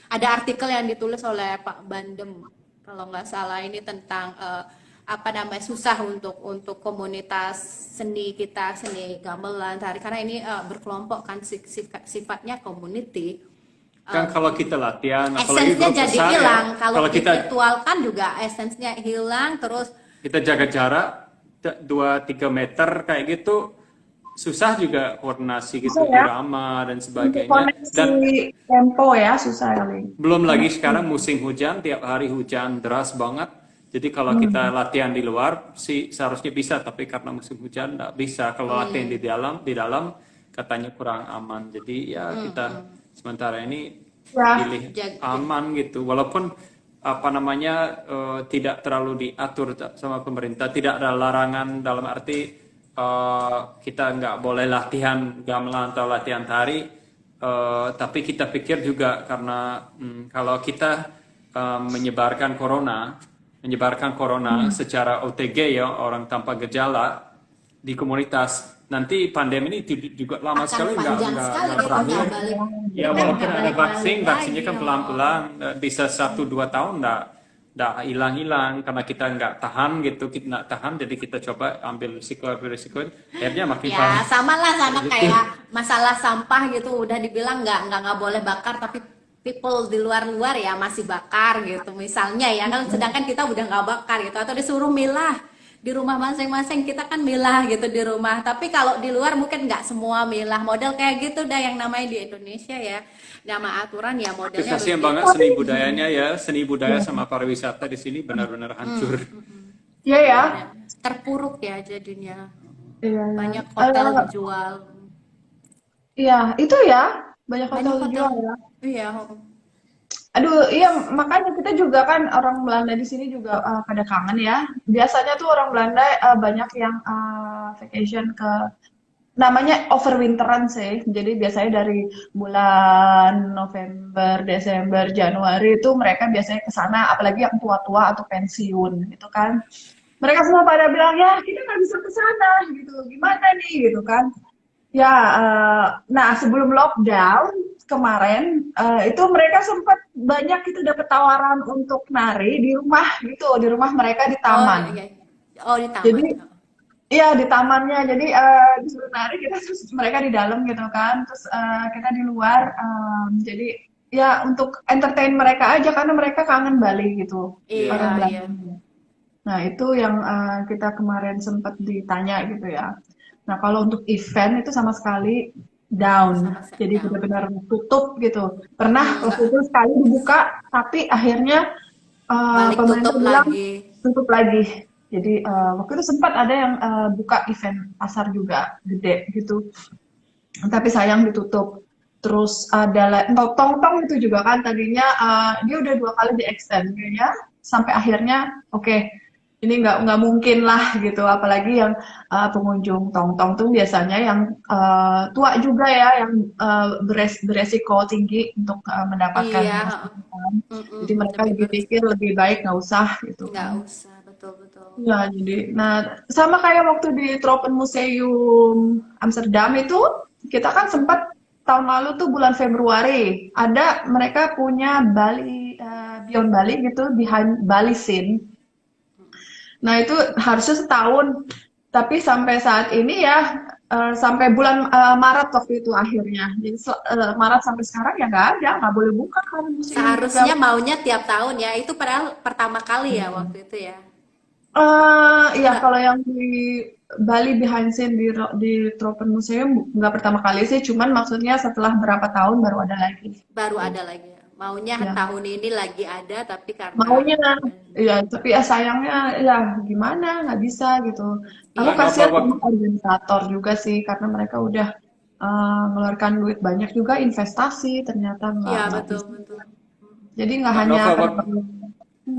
ada artikel yang ditulis oleh Pak Bandem kalau nggak salah ini tentang apa namanya susah untuk komunitas seni kita, seni gamelan tari karena ini berkelompok kan sifatnya community. Kan kalau kita latihan, apalagi Esensnya grup jadi besar ya, hilang kalau kalau kita divirtualkan juga esensnya hilang terus jaga jarak 2-3 meter kayak gitu, susah juga koordinasi gitu, susah ya irama dan untuk sebagainya. Dan koneksi tempo ya susah kali. belum lagi sekarang musim hujan, tiap hari hujan deras banget. Jadi kalau kita latihan di luar sih seharusnya bisa, tapi karena musim hujan nggak bisa. Kalau latihan di dalam katanya kurang aman. Jadi ya kita sementara ini Ya, pilih jag- aman gitu. Walaupun apa namanya tidak terlalu diatur sama pemerintah, tidak ada larangan dalam arti kita nggak boleh latihan gamelan atau latihan tari. Tapi kita pikir juga karena kalau kita menyebarkan corona secara OTG ya, orang tanpa gejala di komunitas, nanti pandemi ini juga lama akan sekali panjang sekali nggak gitu berakhir. nggak balik. Ya Kita walaupun nggak ada balik-balik vaksinnya lagi, kan oh. pelan-pelan bisa 1-2 tahun nggak hilang-hilang karena kita nggak tahan gitu, kita nggak tahan jadi kita coba ambil risiko akhirnya makin Ya parah. sama lah sama Gitu. kayak masalah sampah gitu udah dibilang nggak boleh bakar tapi people di luar ya masih bakar gitu misalnya ya kan sedangkan kita udah nggak bakar gitu atau disuruh milah di rumah masing-masing kita kan milah gitu di rumah tapi kalau di luar mungkin nggak semua milah model kayak gitu dah yang namanya di Indonesia ya nama aturan ya Tapi modelnya kasihan begitu. banget seni budayanya ya, seni budaya sama pariwisata di sini benar-benar hancur. iya ya. Terpuruk ya jadinya Iya, ya. banyak hotel dijual. Iya, itu ya banyak Banyak hotel hotel. dijual ya. Iya. Aduh, iya makanya kita juga kan orang Belanda di sini juga pada kangen ya. Biasanya tuh orang Belanda banyak yang vacation ke namanya overwinteran sih. Jadi biasanya dari bulan November, Desember, Januari itu mereka biasanya ke sana, apalagi yang tua-tua atau pensiun gitu kan. Mereka semua pada bilang ya kita nggak bisa ke sana gitu, gimana nih gitu kan. Ya, nah sebelum lockdown kemarin itu mereka sempat banyak itu dapat tawaran untuk nari di rumah gitu, di rumah mereka di Oh taman. iya. Oh di taman. Jadi iya di tamannya, jadi disuruh nari kita terus mereka di dalam gitu kan, terus kita di luar. Jadi ya untuk entertain mereka aja karena mereka kangen Bali gitu, Iya, orang iya. Belanda. Nah, itu yang kita kemarin sempat ditanya gitu ya. Nah, kalau untuk event itu sama sekali down. Sama Jadi down. benar-benar tutup gitu. Pernah waktu Nggak itu sekali dibuka, tapi akhirnya balik pemerintah tutup bilang lagi. tutup lagi. Jadi waktu itu sempat ada yang buka event pasar juga gede gitu. Tapi sayang ditutup. Terus ada Tong-Tong itu juga kan tadinya dia udah 2 kali di-extend kayaknya sampai akhirnya oke, ini nggak mungkin lah gitu. Apalagi yang pengunjung Tong-Tong tuh biasanya yang tua juga ya, yang beresiko tinggi untuk mendapatkan Iya, kesakitan. Jadi mereka lebih lebih pikir lebih baik nggak usah gitu nggak kan. usah, betul-betul. Ya, jadi, nah sama kayak waktu di Tropenmuseum Amsterdam itu, kita kan sempat tahun lalu tuh bulan Februari, ada mereka punya Bali, Beyond Bali gitu, Behind Bali Scene. Nah itu harusnya setahun, tapi sampai saat ini ya, sampai bulan Maret waktu itu akhirnya. Jadi Maret sampai sekarang ya nggak boleh buka kan museum juga. Seharusnya maunya tiap tahun ya. Itu padahal pertama kali ya waktu itu ya. Iya, Nggak, kalau yang di Bali Behind Scene di Tropenmuseum nggak pertama kali sih, cuman maksudnya setelah berapa tahun baru ada lagi. baru Tuh. ada lagi ya. Maunya Ya, tahun ini lagi ada, tapi karena maunya, ya, tapi ya sayangnya ya gimana nggak bisa gitu. Aku iya, Kenapa kasihan waktu sama organisator juga sih, karena mereka udah mengeluarkan duit banyak juga investasi, ternyata iya nggak betul bisa. betul. Jadi nggak Kak hanya Nova penerbang.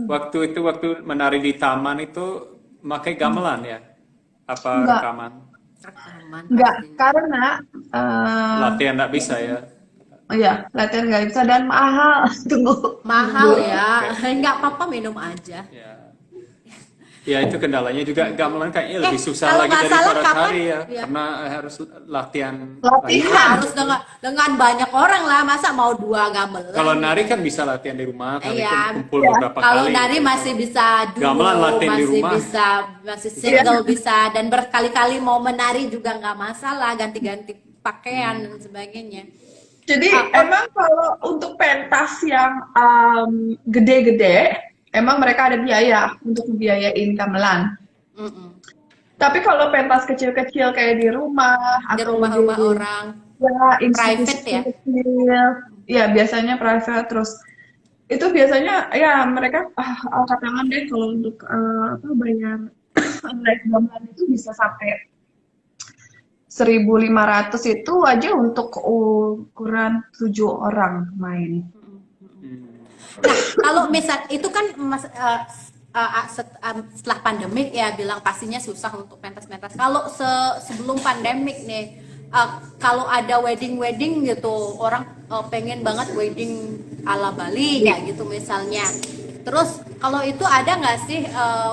waktu itu waktu menari di taman itu pakai gamelan ya? Apa Enggak, rekaman? Rekaman enggak, pastinya. karena eh, Latihan nggak bisa ya? iya, latihan nggak bisa dan mahal. Tunggu, Mahal tunggu. ya, Oke. nggak apa-apa minum aja. Ya. Ya itu kendalanya juga gamelan kayaknya lebih susah Kalau lagi nggak salah daripada kapan? tari ya, Ya, karena harus latihan banyak Latihan. orang harus gitu. dengan banyak orang lah, masa mau dua gamelan Kalau ya. nari kan bisa latihan di rumah, kami Iya, kumpul Ya, beberapa kalau kali nari gitu. masih Kalau bisa gamelan duo, latihan di masih rumah, bisa, masih iya. single bisa, dan berkali-kali mau menari juga nggak masalah, ganti-ganti pakaian dan sebagainya. Jadi Ah, emang kalau untuk pentas yang gede-gede, emang mereka ada biaya untuk membiayain gamelan. mm-mm. Tapi kalau pentas kecil-kecil kayak di rumah Di atau di rumah-rumah orang, ya private institusi ya. kecil, ya biasanya private terus itu biasanya ya mereka angkat tangan deh kalau untuk apa bayar naik gamelan itu bisa sampai 1.500 itu aja untuk ukuran 7 orang main. hmm, Nah, kalau misal itu kan setelah pandemik ya bilang pastinya susah untuk pentas-pentas. Kalau sebelum pandemik nih, kalau ada wedding gitu, orang pengen banget wedding ala Bali Ya, kayak gitu misalnya. Terus kalau itu ada nggak sih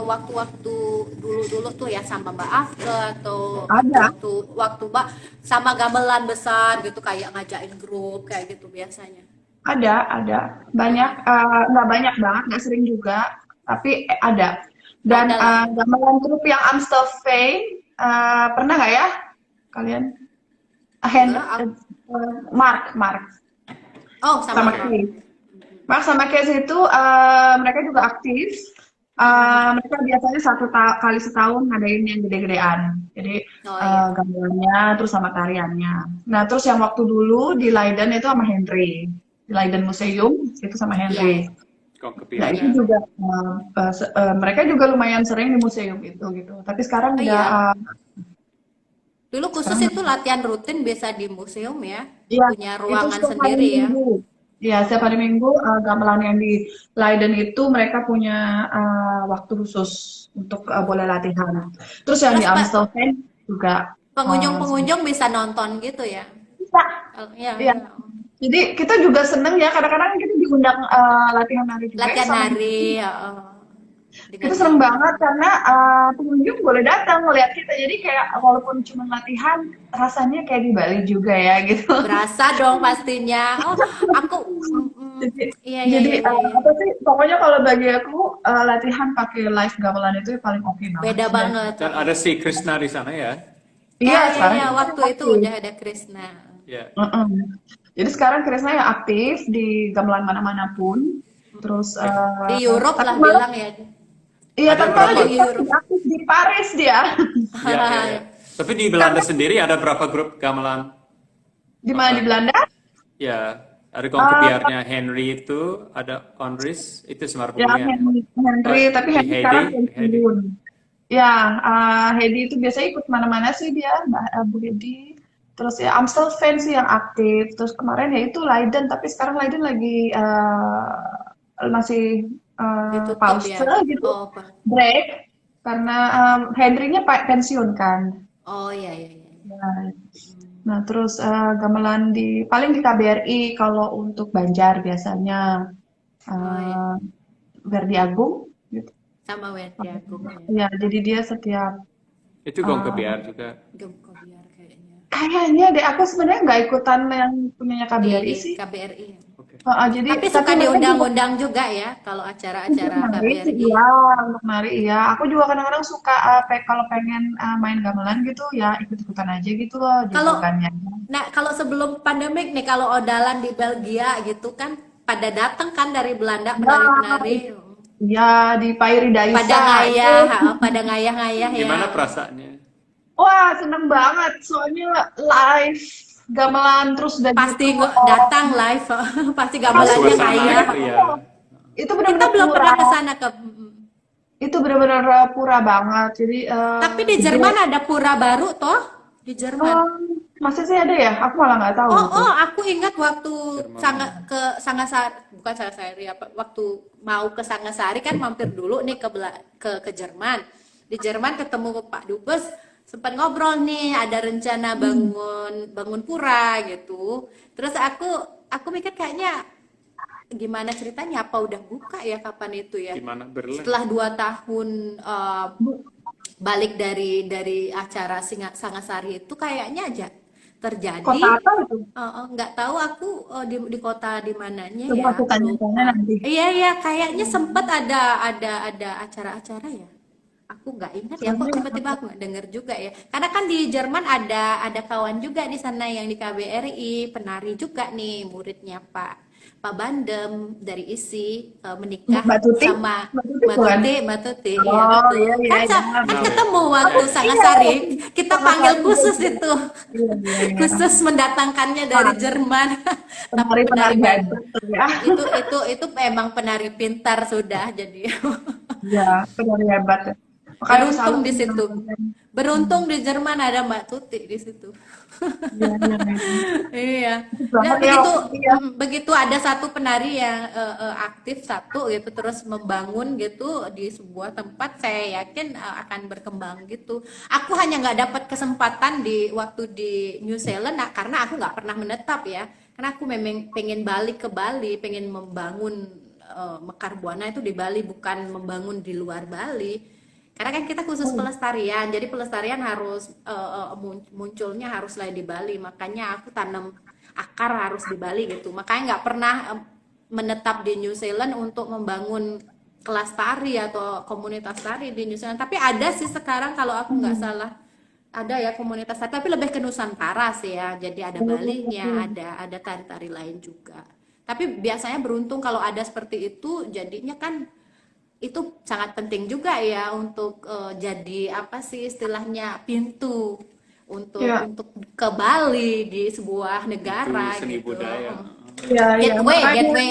waktu-waktu dulu-dulu tuh ya sama Mbak Afke atau ada, waktu Mbak sama gamelan besar gitu kayak ngajakin grup kayak gitu biasanya. ada, banyak, nggak banyak banget, nggak sering juga, tapi ada. Dan Ada lah ya. gamelan grup yang Amstelveen, pernah nggak ya kalian? Enggak. Mark, Oh, sama sama Mark. Kees. Mark sama Kees itu mereka juga aktif. Mereka biasanya kali setahun ngadain yang gede-gedean. Jadi Oh iya. gamelannya terus sama tariannya. Nah terus yang waktu dulu di Leiden itu sama Henry. Di Leiden Museum itu sama Iya, Henry. ya. kok Nah itu Iya. kepiawaian. juga mereka juga lumayan sering di museum itu gitu. Tapi sekarang Oh udah iya. Dulu khusus sekarang itu latihan rutin biasa di museum ya. iya, Punya itu ruangan setiap hari sendiri ya. Minggu. Iya, setiap hari Minggu gamelan yang di Leiden itu mereka punya waktu khusus untuk boleh latihan. Terus yang di Terus Amstelveen juga pengunjung-pengunjung bisa nonton gitu ya. bisa. Iya, Iya. iya. Jadi kita juga seneng ya, kadang-kadang kita diundang latihan nari juga ya Latihan sama nari ya, itu dengan serem gamelan. banget karena pengunjung boleh datang melihat kita. Jadi kayak walaupun cuma latihan, rasanya kayak di Bali juga ya gitu. Berasa dong pastinya. Oh, aku Jadi, iya iya iya iya. Iya. apa sih? Pokoknya kalau bagi aku latihan pakai live gamelan itu paling oke banget Beda sih. Dan banget. Dan ada si Krishna di sana ya. Ya, iya ya, sekarang ya, itu waktu itu aktif. udah ada Krisna. Ya. Mm-mm. Jadi sekarang Krisna yang aktif di gamelan mana-mana pun. Terus Di Europe tapi lah malah bilang ya. iya, Ada tapi malah berapa? Di dia Europe. aktif di Paris dia. Ya, ya, ya. Tapi di Belanda sendiri ada berapa grup gamelan? Di mana di Apa? Belanda? Ya, ada kongkebiarnya Henry itu, ada Onris, itu Semar Ya Bumian ya. Oh, Henry, tapi di Henry sekarang Heidi. pensiun. Ya, Hedi itu biasanya ikut mana-mana sih dia, Bu Hedi. Terus ya Amstel fans sih yang aktif. Terus kemarin ya itu Leiden, tapi sekarang Leiden lagi masih Ditutup pause ya. gitu, Oh, apa? break karena Henry-nya pensiun kan. Oh iya iya iya. Nah, nah, terus gamelan di paling di KBRI kalau untuk Banjar biasanya Oh iya. eh Verdi Agung gitu. Sama Wendy Agung ya. Ya, jadi dia setiap Itu eh, kongkebiar juga. Gemko biar kayaknya. kayaknya deh aku sebenarnya nggak ikutan yang punyanya KBRI Di sih. KBRI. Oke. Jadi Tapi tapi suka mereka juga diundang-undang juga ya kalau untuk acara-acara nari sih KBRI. iya, untuk nari iya. Aku juga kadang-kadang suka kalau pengen main gamelan gitu ya ikut-ikutan aja gitu loh Kalau jagoannya. nah kalau sebelum pandemik nih kalau odalan di Belgia gitu kan pada datang kan dari Belanda penari-penari Ya, di Pairi pada Daisa itu. ngayah, pada ngayah-ngayah ya. Gimana perasaannya? Wah, seneng banget. Soalnya live gamelan terus udah Pasti gitu. Oh, datang live, pasti pasti gamelannya Suasana ngayah. itu ya. itu Kita benar-benar belum pura. pernah ke sana ke Itu benar-benar pura banget. Jadi tapi di gede. Jerman ada pura baru toh di Jerman. Masa sih ada ya? Aku malah nggak tahu Oh, itu. oh, aku ingat waktu Jerman. Sangasari, bukan Sangasari apa, waktu mau ke Sangasari kan mampir dulu nih ke Jerman. Di Jerman ketemu Pak Dubes, sempat ngobrol nih, ada rencana bangun pura gitu. Terus aku mikir kayaknya gimana ceritanya, apa udah buka ya kapan itu ya? Gimana Berlin? Setelah 2 tahun balik dari acara Sangasari itu kayaknya aja terjadi. Kota apa itu? Nggak tahu aku di kota di mananya Coba ya, aku aku tanya-tanya lupa. nanti. Iya iya, kayaknya sempat ada acara-acara ya. Aku nggak ingat ya, kok Soalnya tiba-tiba aku nggak denger juga ya. Karena kan di Jerman ada kawan juga di sana yang di KBRI, penari juga nih, muridnya Pak Bandem dari ISI menikah Mbak Tuti? sama Mbak Tuti bukan? Mbak Tuti, iya Oh, betul. iya, iya, Kan, iya. kan Kenal ya? ketemu waktu Iya, Sangasari, kita panggil sama-sama. khusus itu, Iya, iya, iya. khusus mendatangkannya dari Jerman. Tapi Penari-penari penari hebat tuh ya. itu emang penari pintar sudah jadi. Iya, penari hebat ya. Makanya aku Beruntung salut di nih situ. sama Beruntung di Jerman ada Mbak Tuti di situ. Iya, iya, iya. Iya. Bagus Dan banget ya begitu waktu itu ya. begitu ada satu penari yang aktif satu gitu terus membangun gitu di sebuah tempat, saya yakin akan berkembang gitu. Aku hanya nggak dapat kesempatan di waktu di New Zealand karena aku nggak pernah menetap ya. Karena aku memang pengen balik ke Bali, pengen membangun Mekar Buana itu di Bali, bukan membangun di luar Bali. Karena kan kita khusus pelestarian, jadi pelestarian harus munculnya haruslah di Bali. Makanya aku tanam akar harus di Bali gitu. Makanya nggak pernah menetap di New Zealand untuk membangun kelas tari atau komunitas tari di New Zealand. Tapi ada sih sekarang kalau aku nggak salah ada ya komunitas tari, tapi lebih ke Nusantara sih ya. Jadi ada Balinya, ada tari-tari lain juga. Tapi biasanya beruntung kalau ada seperti itu, jadinya kan itu sangat penting juga ya untuk jadi apa sih istilahnya pintu Iya, untuk ke Bali di sebuah negara Itu seni gitu. budaya. iya, iya. Makanya Gateway,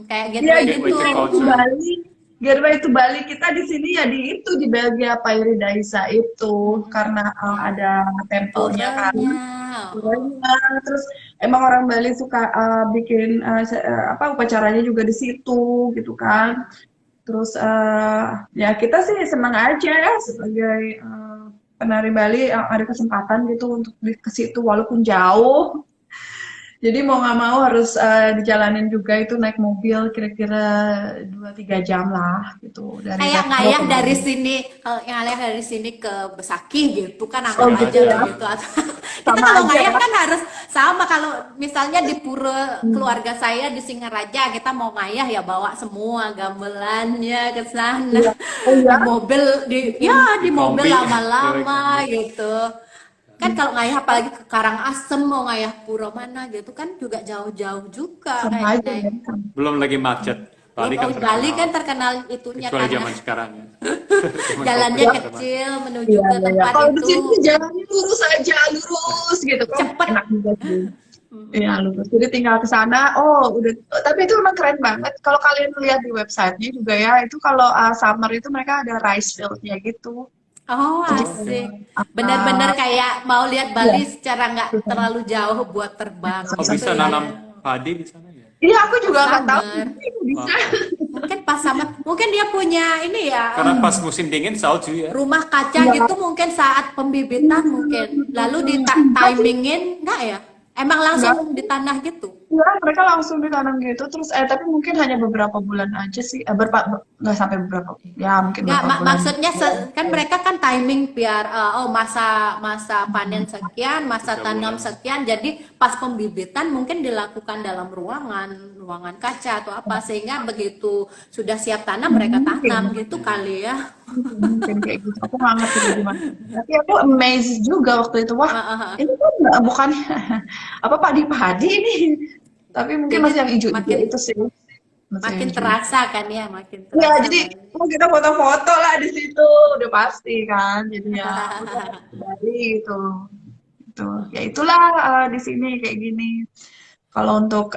kayak iya gateway Gateway gitu. to itu culture. Bali. Gateway itu Bali kita di sini ya di Belgia Pairi Daisa itu karena Ya, ada tempelnya kan. auranya. Oh. Puranya. Terus emang orang Bali suka bikin apa upacaranya juga di situ gitu kan. Terus ya kita sih senang aja ya sebagai penari Bali yang ada kesempatan gitu untuk ke situ walaupun jauh. Jadi mau nggak mau harus dijalanin juga itu naik mobil kira-kira 2-3 jam lah gitu dari Kayak Depok ngayah ke dari Bali. sini, kalau yang ngayah dari sini ke Besaki gitu kan Oh anggap gitu aja ya, gitu. Kita sama kalau aja ngayah ya. kan harus sama, kalau misalnya di pura keluarga saya di Singaraja kita mau ngayah ya bawa semua gamelannya ke sana. Iya. Oh Di ya, mobil Di di mobil kombi. lama-lama gitu. kan kalau ngayah apalagi ke Karangasem mau ngayah pura mana gitu kan juga jauh-jauh juga Sama aja naik. ya. Belum lagi macet. Bali kan Bali kan terkenal. terkenal itunya Kecuali karena zaman sekarang ya. Zaman jalannya COVID, kecil menuju Iya, ke iya. tempat Kalau di itu sini jalannya lurus aja, lurus gitu kan. cepet. Enak juga sih. Iya, lurus. Jadi tinggal ke sana, oh udah. Tapi itu memang keren banget. Kalau kalian lihat di websitenya juga ya, itu kalau summer itu mereka ada rice field-nya gitu. Oh, Jadi asik. uh, Bener-bener kayak mau lihat iya, Bali secara nggak terlalu jauh buat terbang Oh, gitu bisa ya. nanam padi di sana ya? iya aku Pas juga nggak tahu summer. ini bisa. Wow. Mungkin pas summer. Mungkin dia punya ini ya, Karena pas musim dingin salju ya. rumah kaca Iya. gitu mungkin saat pembibitan mungkin. Lalu di timingin nggak ya? Emang Enggak. langsung di tanah gitu? Iya, mereka langsung ditanam gitu. Terus tapi mungkin hanya beberapa bulan aja sih. Nggak sampai beberapa. Ya mungkin Nggak, beberapa bulan. maksudnya kan mereka kan timing biar oh masa panen sekian, masa 3 tanam bulan. sekian. Jadi pas pembibitan mungkin dilakukan dalam ruangan kaca atau apa sehingga begitu sudah siap tanam mereka tanam gitu kali ya. Mungkin kayak gitu. Aku nggak ngerti gimana. Tapi aku amazed juga waktu itu. Wah, Ah, ah, ah. ini kan bukan apa padi-padi ini. Tapi mungkin Jadi masih yang hijau-hijau makin itu sih. Masih yang makin hijau. terasa kan ya, makin Ya, terasa jadi Bali. kita foto-foto lah di situ, udah pasti kan. Jadi ya udah Bali gitu. Gitu. Ya itulah di sini kayak gini. Kalau untuk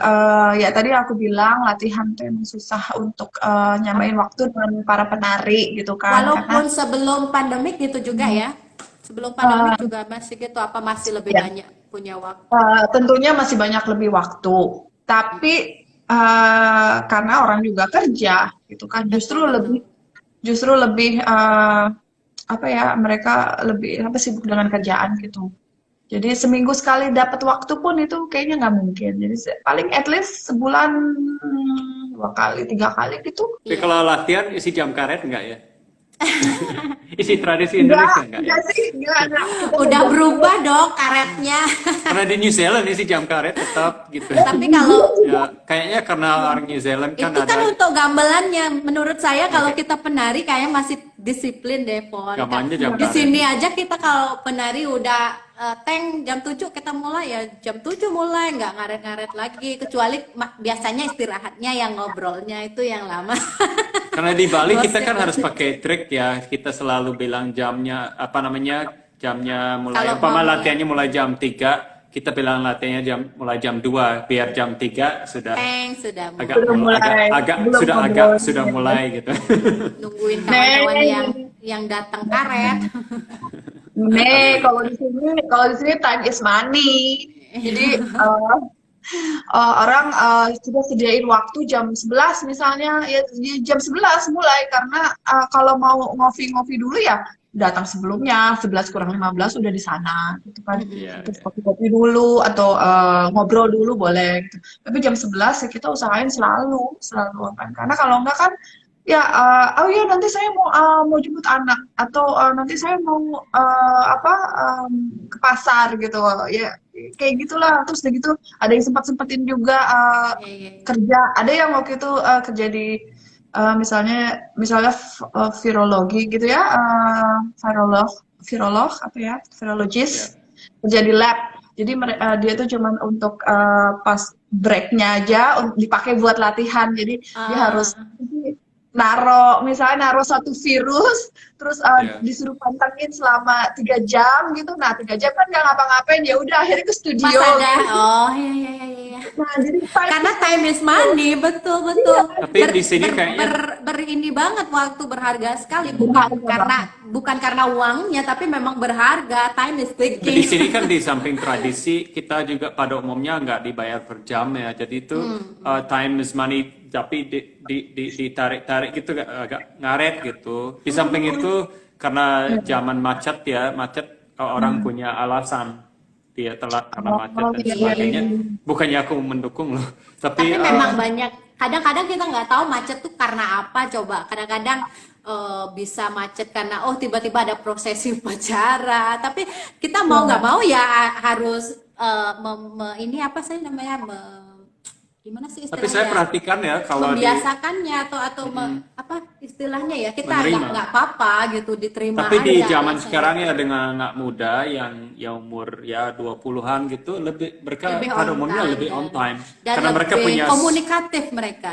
ya tadi aku bilang latihan tuh emang susah untuk nyamain waktu dengan para penari gitu kan, karena Walaupun sebelum pandemik gitu juga ya. Sebelum pandemik juga masih gitu apa masih lebih ya banyak punya waktu. tentunya masih banyak lebih waktu. Tapi karena orang juga kerja gitu kan, Betul betul. justru lebih apa ya mereka lebih apa sibuk dengan kerjaan gitu. Jadi seminggu sekali dapat waktu pun itu kayaknya nggak mungkin. Jadi paling at least sebulan 2 kali, 3 kali gitu. Tapi Iya. kalau latihan isi jam karet enggak ya? Isi tradisi Indonesia enggak ya? Enggak sih, enggak ada. Kita Udah belajar berubah dong karetnya. Karena di New Zealand isi jam karet tetap gitu. Tapi kalau Ya, kayaknya karena orang New Zealand kan itu kan ada untuk gamelannya, menurut saya kalau kita penari kayak masih disiplin deh, Pon. gamelannya jam Di karet. sini aja kita kalau penari udah tank jam 7 kita mulai ya jam 7 mulai nggak ngaret-ngaret lagi kecuali biasanya istirahatnya yang ngobrolnya itu yang lama. Karena di Bali kita Gosip. kan harus pakai trik ya. Kita selalu bilang jamnya apa namanya? Jamnya mulai Kalau umpama mau, latihannya mulai jam 3, kita bilang latihannya mulai jam 2 biar jam 3 sudah Tank sudah agak Sudah mulai, agak belum agak ngobrol. sudah mulai gitu. nungguin kawan-kawan yang datang karet. Kalau di sini time is money. Jadi orang sudah sediain waktu jam 11 misalnya, ya jam 11 mulai karena kalau mau ngopi-ngopi dulu ya datang sebelumnya 11 kurang 15 udah di sana gitu kan. Iya, Terus iya. kopi-kopi dulu atau ngobrol dulu boleh gitu. Tapi jam 11 ya kita usahain selalu kan. Karena kalau enggak kan ya oh ya nanti saya mau jemput anak atau nanti saya mau ke pasar gitu ya kayak gitulah. Terus udah gitu ada yang sempat-sempetin juga Iya, iya, iya. kerja, ada yang waktu itu kerja di misalnya virologi gitu ya, virolog apa ya, Ya. virologis, kerja di lab. Jadi dia tuh cuman untuk pas breaknya aja dipakai buat latihan. Jadi dia harus misalnya naro satu virus, terus Ya. disuruh pantengin selama 3 jam gitu. Nah 3 jam kan nggak ngapa-ngapain, ya udah akhirnya ke Pas studio. ada, Gitu. oh iya iya iya iya. Nah jadi Karena time is money, betul betul. Tapi di sini kayaknya Ini banget waktu berharga sekali, bukan karena uangnya, tapi memang berharga. Time is di ticking. sini kan di samping tradisi kita juga pada umumnya nggak dibayar per jam ya. Jadi itu time is money tapi ditarik-tarik gitu agak ngaret gitu. Di samping itu karena zaman macet orang punya alasan dia telat karena macet dan iya, sebagainya. iya. Bukannya aku mendukung loh, Tapi tapi memang banyak. Kadang-kadang kita nggak tahu macet tuh karena apa coba. Kadang-kadang bisa macet karena tiba-tiba ada prosesi upacara. Tapi kita mau nggak mau ya harus ini apa sih namanya gimana sih Tapi saya istilahnya? perhatikan ya kalau di Membiasakannya atau apa istilahnya ya, kita menerima. nggak apa-apa gitu, diterima Tapi di aja zaman rasanya. sekarang ya dengan anak muda yang umur ya 20-an gitu mereka Lebih pada on umumnya time lebih on dan time dan karena mereka lebih punya komunikatif mereka.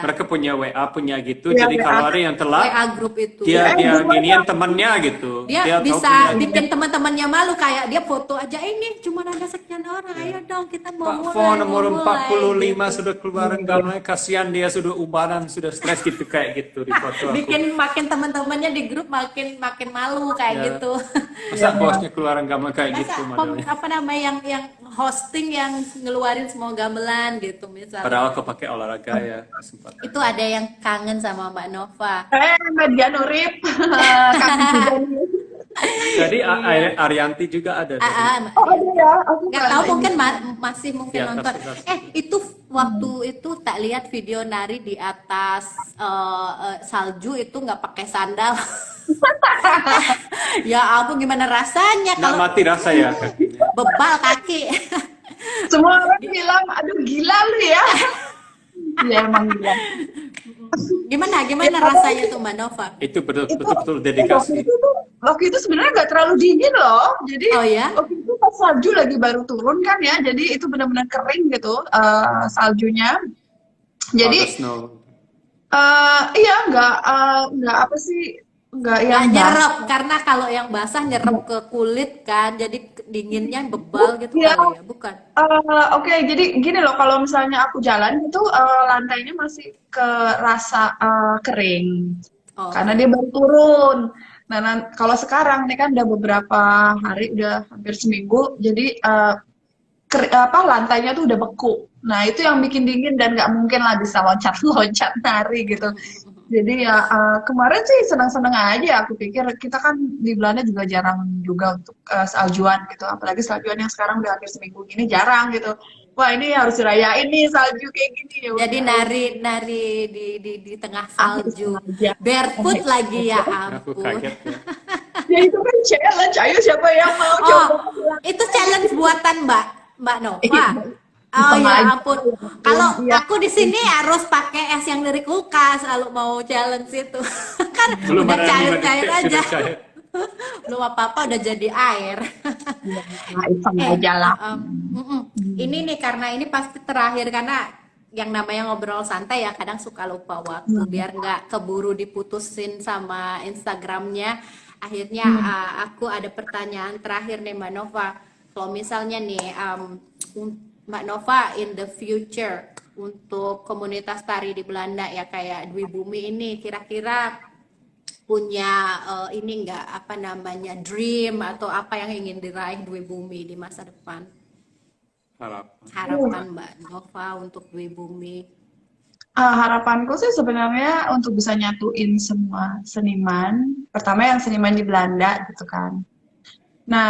WA punya gitu. Ya, Jadi kalau ada yang telat WA grup itu. dia gimana? ginian temannya gitu. Dia Dia tahu bisa punya bikin teman-temannya malu, kayak dia foto aja, ini cuma ada sekian orang, ayo dong kita mau Pak mulai, Fo nomor mau mulai 45 gitu. sudah keluar gambarnya, kasihan dia sudah ubanan, sudah stres gitu kayak gitu di foto aku. Bikin makin teman-temannya di grup makin makin malu kayak Ya. gitu. Masa bosnya keluaran gambar kayak Masa gitu modelnya. apa namanya yang hosting yang ngeluarin semua gamelan gitu misalnya. Padahal aku pakai olahraga ya sempat. Itu ada yang kangen sama Mbak Nova. Mbak Dian Urip, kami juga nih. Jadi Arianti juga ada. Ah, ah, Oh ada ya, aku nggak tahu ini. mungkin masih mungkin Di atas, nonton. di atas. Itu waktu itu tak lihat video nari di atas salju itu nggak pakai sandal. Ya ampun, gimana rasanya Nggak kalau mati rasa ya kakinya. bebal kaki. Semua orang bilang, aduh gila lu ya. Iya emang gila. Gimana rasanya tuh Mbak Nova? Itu Itu betul-betul waktu dedikasi. itu sebenarnya nggak terlalu dingin loh. Jadi Oh ya? waktu itu pas salju lagi baru turun kan ya, jadi itu benar-benar kering gitu saljunya. Jadi Out of snow. iya nggak apa sih nggak Nggak yang nyerap, karena kalau yang basah nyerap ke kulit kan, jadi dinginnya bebal gitu Iya. kali ya, bukan? Oke, jadi gini loh, kalau misalnya aku jalan itu lantainya masih kerasa kering Oh, karena dia baru turun. Nah, kalau sekarang ini kan udah beberapa hari, udah hampir seminggu, jadi lantainya tuh udah beku. Nah, itu yang bikin dingin dan nggak mungkin lah bisa loncat-loncat nari gitu. Jadi ya kemarin sih senang-senang aja. Aku pikir kita kan di Belanda juga jarang juga untuk saljuan gitu. Apalagi saljuan yang sekarang udah hampir seminggu gini jarang gitu. Wah ini harus dirayain nih salju kayak gini ya. jadi nari di tengah Aku salju, sengaja. barefoot lagi ya Aku ampun. kaget ya. Ya itu kan challenge. Ayo siapa yang mau Oh, coba? itu challenge buatan Mbak Nova. Iya, Oh sama ya aja. ampun. Kalau Iya. aku di sini harus pakai es yang dari kulkas kalau mau challenge itu. Kan Belum udah ada 5 cair-cair detik aja. sudah cair. Belum apa-apa udah jadi air. Nah, iseng aja lah. Ini nih karena ini pasti terakhir, karena yang namanya ngobrol santai ya kadang suka lupa waktu, biar nggak keburu diputusin sama Instagramnya. Akhirnya aku ada pertanyaan terakhir nih Mbak Nova. Kalau misalnya nih Mbak Nova in the future untuk komunitas tari di Belanda ya kayak Dwi Bumi ini, kira-kira punya ini enggak apa namanya dream atau apa yang ingin diraih Dwi Bumi di masa depan? Harapan Mbak Nova untuk Dwi Bumi. Harapanku sih sebenarnya untuk bisa nyatuin semua seniman. Pertama yang seniman di Belanda gitu kan. Nah,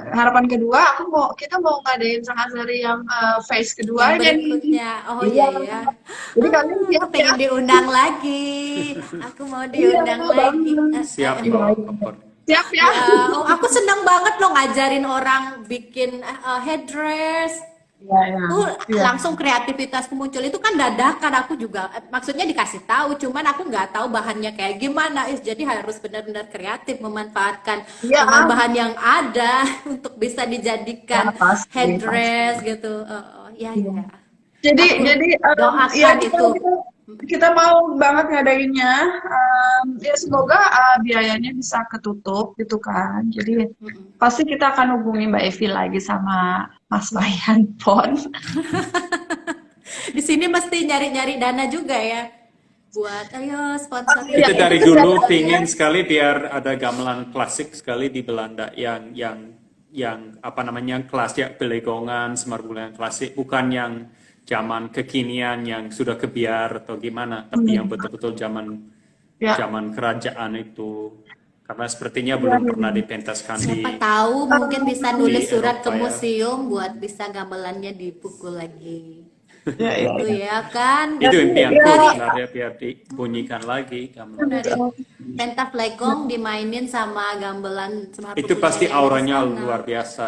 harapan kedua kita mau ngadain Sangasari yang phase Yang keduanya nih. berikutnya, oh Iya. iya. Jadi kalian Aku siap ya? pengen diundang lagi. Aku mau diundang Iya, lagi. banget. Siap Iya, bawa iya. koper. Siap ya? Aku seneng banget loh ngajarin orang bikin headdress. Iya, iya. Iya. Langsung kreativitasku muncul, itu kan dadakan. Aku juga maksudnya dikasih tahu, cuman aku nggak tahu bahannya kayak gimana. Jadi harus benar-benar kreatif memanfaatkan Iya. bahan-bahan yang ada untuk bisa dijadikan Ya, pasti, headdress gitu. Ya ya. Jadi doakan ya itu. kita mau banget ngadainnya. Ya semoga biayanya bisa ketutup gitu kan. Jadi pasti kita akan hubungi Mbak Evi lagi sama Mas Bayan Pon. Di sini mesti nyari-nyari dana juga ya buat ayo sponsor. Iya, Itu dari itu dulu sebenarnya- pingin sekali biar ada gamelan klasik sekali di Belanda yang apa namanya kelas ya pelegongan semarbulan klasik, bukan yang zaman kekinian yang sudah kebiar atau gimana, tapi yang betul-betul Ya. zaman kerajaan itu, karena sepertinya belum pernah dipentaskan di Siapa tahu mungkin bisa nulis di surat ke Eropa ya. museum buat bisa gamelannya dipukul lagi. Ya, ya, Itu ya. ya kan. Itu Tapi impianku ya, sebenarnya biar dibunyikan lagi gamelan. Dari Pentaflegong dimainin sama gamelan Semar Itu pasti Kebudayaan di auranya sana. luar biasa.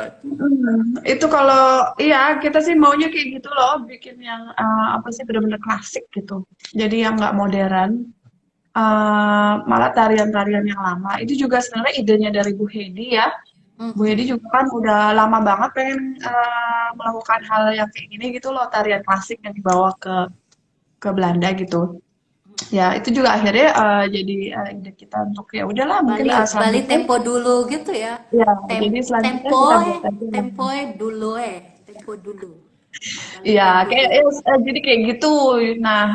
itu kalau iya kita sih maunya kayak gitu loh, bikin yang apa sih benar-benar klasik gitu. Jadi yang nggak modern. Malah tarian-tarian yang lama itu juga sebenarnya idenya dari Bu Hedi ya. Bu Hedi Mm-mm. juga kan udah lama banget pengen melakukan hal yang kayak gini gitu loh, tarian klasik yang dibawa ke Belanda gitu. Ya itu juga akhirnya jadi ide kita untuk ya udahlah mungkin Bali Bali selanjutnya tempo dulu gitu ya. ya jadi selanjutnya kita buat aja. Tempo dulu. Bali Iya, tempo kayak dulu. jadi kayak gitu. Nah,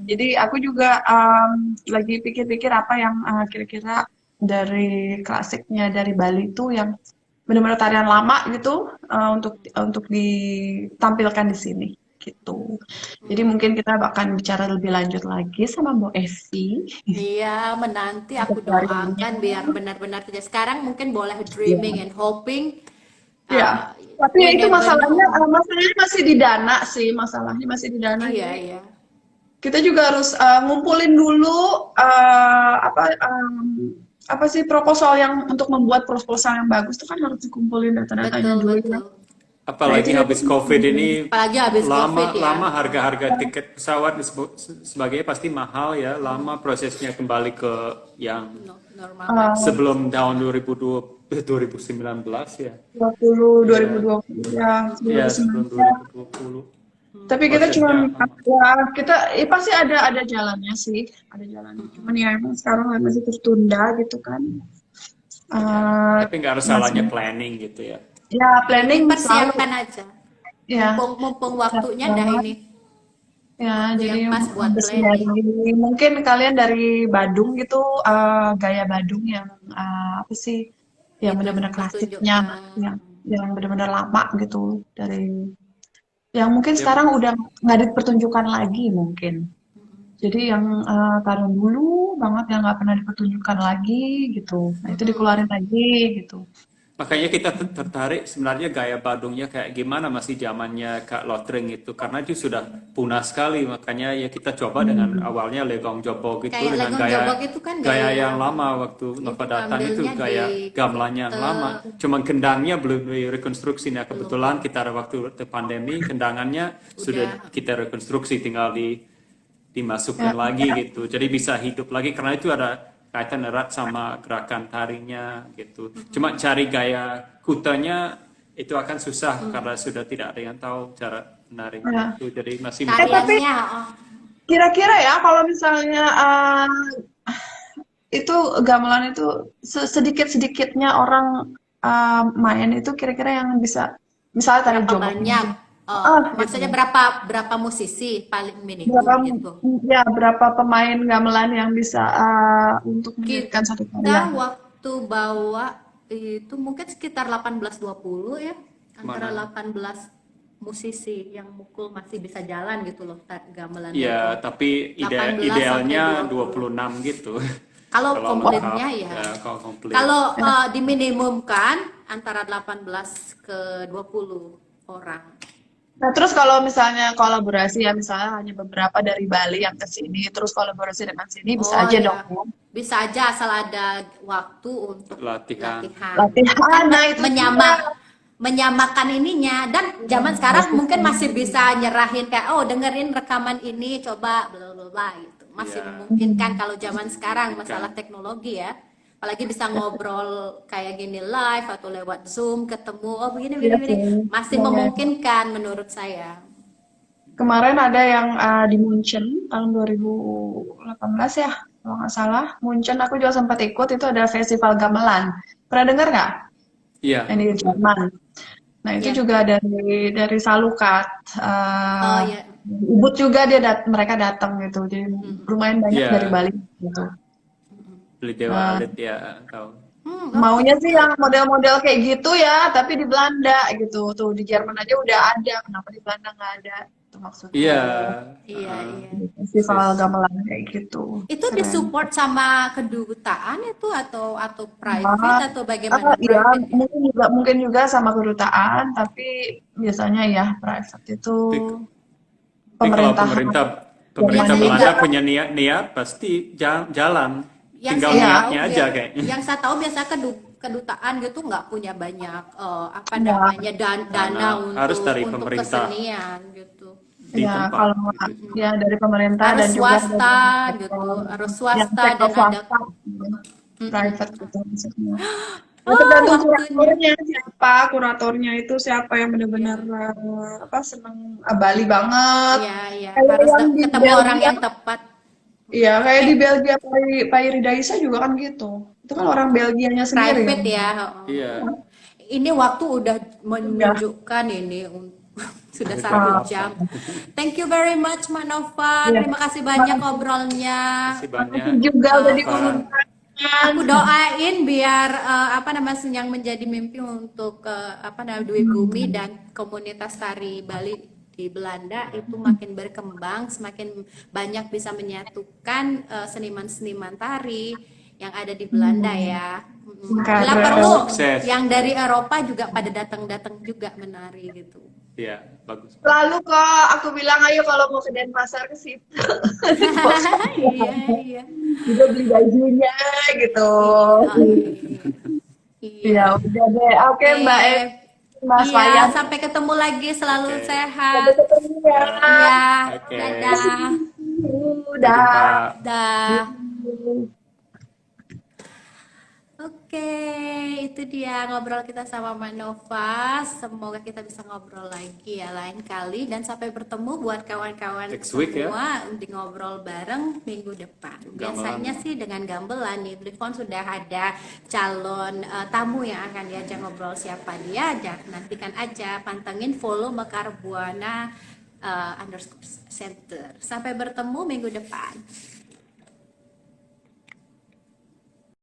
jadi aku juga lagi pikir-pikir apa yang kira-kira dari klasiknya dari Bali itu yang benar-benar tarian lama gitu untuk ditampilkan di sini gitu. Jadi mungkin kita akan bicara lebih lanjut lagi sama Mbak Evi Iya, menanti untuk aku tariannya. doakan biar benar-benar terjadi. Sekarang mungkin boleh Iya. dreaming and hoping. Iya. Uh, Tapi ya we itu never masalahnya, know. masalahnya masih di dana sih, masalahnya masih di dana. Iya, Jadi iya. kita juga harus ngumpulin dulu apa sih proposal yang untuk membuat proposal yang bagus itu kan harus dikumpulin data-datanya Betul, dulu ya. betul. Nah itu Apalagi jadi habis COVID ini Apalagi habis COVID ya. lama harga-harga tiket pesawat dan sebagainya pasti mahal ya. Lama prosesnya kembali ke yang Normal eh, lagi. sebelum tahun 2019 ya. 2020 ya Ya, sebelum 2019. 2020. Tapi kita cuma Prosesnya lama. ya kita pasti ada jalannya sih, ada jalannya. Cuman ya emang sekarang masih tertunda gitu kan. Ya. Eh, Tapi nggak harus salahnya masih planning gitu ya. ya planning selalu Dipersiapkan aja. ya. Mumpung waktunya dah ini. Ya, Waktu jadi yang pas buat habis planning. dari mungkin kalian dari Badung gitu gaya Badung yang apa sih yang Itu benar-benar klasiknya, pertunjukan. yang benar-benar lama gitu dari yang mungkin Ya, sekarang udah nggak dipertunjukkan lagi mungkin. Jadi yang tahun dulu banget yang nggak pernah dipertunjukkan lagi gitu. Nah itu dikeluarin lagi gitu. makanya kita tertarik sebenarnya gaya Badungnya kayak gimana masih zamannya Kak Lotring itu karena itu sudah punah sekali makanya ya kita coba dengan awalnya Legong Jobok itu Kayak dengan Legong gaya Jobok itu kan gaya gaya yang lama waktu Nova datang itu ambilnya gaya di gamelannya yang lama cuman kendangnya belum direkonstruksi nah kebetulan kita ada waktu pandemi kendangannya sudah kita rekonstruksi tinggal dimasukkan lagi gitu jadi bisa hidup lagi karena itu ada kaitan erat sama gerakan tarinya gitu. Cuma cari gaya kutanya itu akan susah karena sudah tidak ada yang tahu cara menariknya Ya. itu. Jadi masih Tapi tariannya. kira-kira ya kalau misalnya itu gamelan itu sedikit-sedikitnya orang main itu kira-kira yang bisa misalnya tari Berapa jobok banyak? gitu. Maksudnya berapa musisi paling Berapa minimum gitu? ya berapa pemain gamelan yang bisa untuk mendirikan satu Kita tarian? waktu bawa itu mungkin sekitar 18-20 ya, antara Mana? 18 musisi yang mukul masih bisa jalan gitu loh gamelan ya itu. tapi 18 idealnya sampai 26 gitu. Kalau Kalau komplitnya lengkap, ya. kalau komplit. Kalau diminimumkan antara 18 ke 20 orang. Nah, terus kalau misalnya kolaborasi ya misalnya hanya beberapa dari Bali yang ke sini terus kolaborasi dengan sini bisa Oh aja ya, dong ya. bisa aja asal ada waktu untuk Latihan. Latihan, Kan nah itu menyamakan ininya dan zaman sekarang mungkin masih bisa nyerahin kayak oh dengerin rekaman ini coba bla bla bla gitu. Masih Iya. memungkinkan kalau zaman sekarang masalah teknologi ya. Apalagi bisa ngobrol kayak gini live atau lewat Zoom ketemu oh begini Iya begini, begini. sih. Masih Iya. memungkinkan menurut saya. Kemarin ada yang di Munchen tahun 2018 ya, kalau nggak salah. Munchen aku juga sempat ikut, itu ada festival gamelan. Pernah dengar nggak? Iya. Yang di Jerman. Nah itu Iya. juga dari Salukat. Oh ya. Ubud juga mereka datang gitu. Jadi lumayan banyak Iya. dari Bali gitu. Beli Dewa Alit ya tahu. Maunya sih yang model-model kayak gitu ya, tapi di Belanda gitu. Tuh di Jerman aja udah ada, kenapa di Belanda nggak ada? Itu maksudnya. Iya. Iya, iya. Festival gamelan kayak gitu. Itu Keren. disupport sama kedutaan itu atau private atau bagaimana? Iya, Private ya? mungkin juga sama kedutaan, tapi biasanya ya private itu Tapi kalau pemerintahan pemerintah Jerman Belanda juga. punya niat pasti jalan. Yang Tinggal saya tahu niatnya aja kayaknya. yang saya tahu biasa kedutaan gitu nggak punya banyak apa Ya, namanya dana Harus dari untuk pemerintah kesenian gitu. di ya tempat kalau gitu. ya dari pemerintah Harus dan juga dari swasta gitu, sektor, harus ya, swasta sektor dan ada swasta, private gitu maksudnya. Ya, oh tergantung waktunya. kuratornya itu siapa yang benar-benar apa seneng Bali banget. Iya, iya, Kayak harus yang di ketemu orang Belgia, yang tepat. iya kayak di Kayak Belgia Pak Iri Daisa juga kan gitu. Itu kan orang Belgianya sendiri yang private ya. Oh. Iya. Ini waktu udah ya. menunjukkan ini sudah Udah satu jam jam. 8. Thank you very much, Mbak Nova. Iya. Terima kasih banyak ngobrolnya. Kasih banyak. Makasih juga udah Aku diundang. aku doain biar apa namanya yang menjadi mimpi untuk apa namanya Dwi Bumi dan komunitas tari Bali di Belanda itu makin berkembang, semakin banyak bisa menyatukan seniman-seniman tari yang ada di Belanda ya. Bila perlu Sukses. yang dari Eropa juga pada datang-datang juga menari gitu. Iya, bagus. Lalu kok aku bilang ayo kalau mau ke Denpasar ke situ. Iya, iya. Juga beli bajunya gitu. Oh, iya. Ya udah deh. Oke Mbak Oke. Mas Iya, Wayan. sampai ketemu lagi, selalu Oke. sehat. Sampai ketemu ya. Iya, Oke. dadah. Udah. Dah. Oke, itu dia ngobrol kita sama Mbak Nova. Semoga kita bisa ngobrol lagi ya lain kali dan sampai bertemu buat kawan-kawan Next week ya. semua di ngobrol bareng minggu depan. Biasanya sih dengan gamelan nih, Blifon sudah ada calon tamu yang akan diajak ngobrol siapa dia aja. Nantikan aja, pantengin follow Mekar Buana _center. Sampai bertemu minggu depan.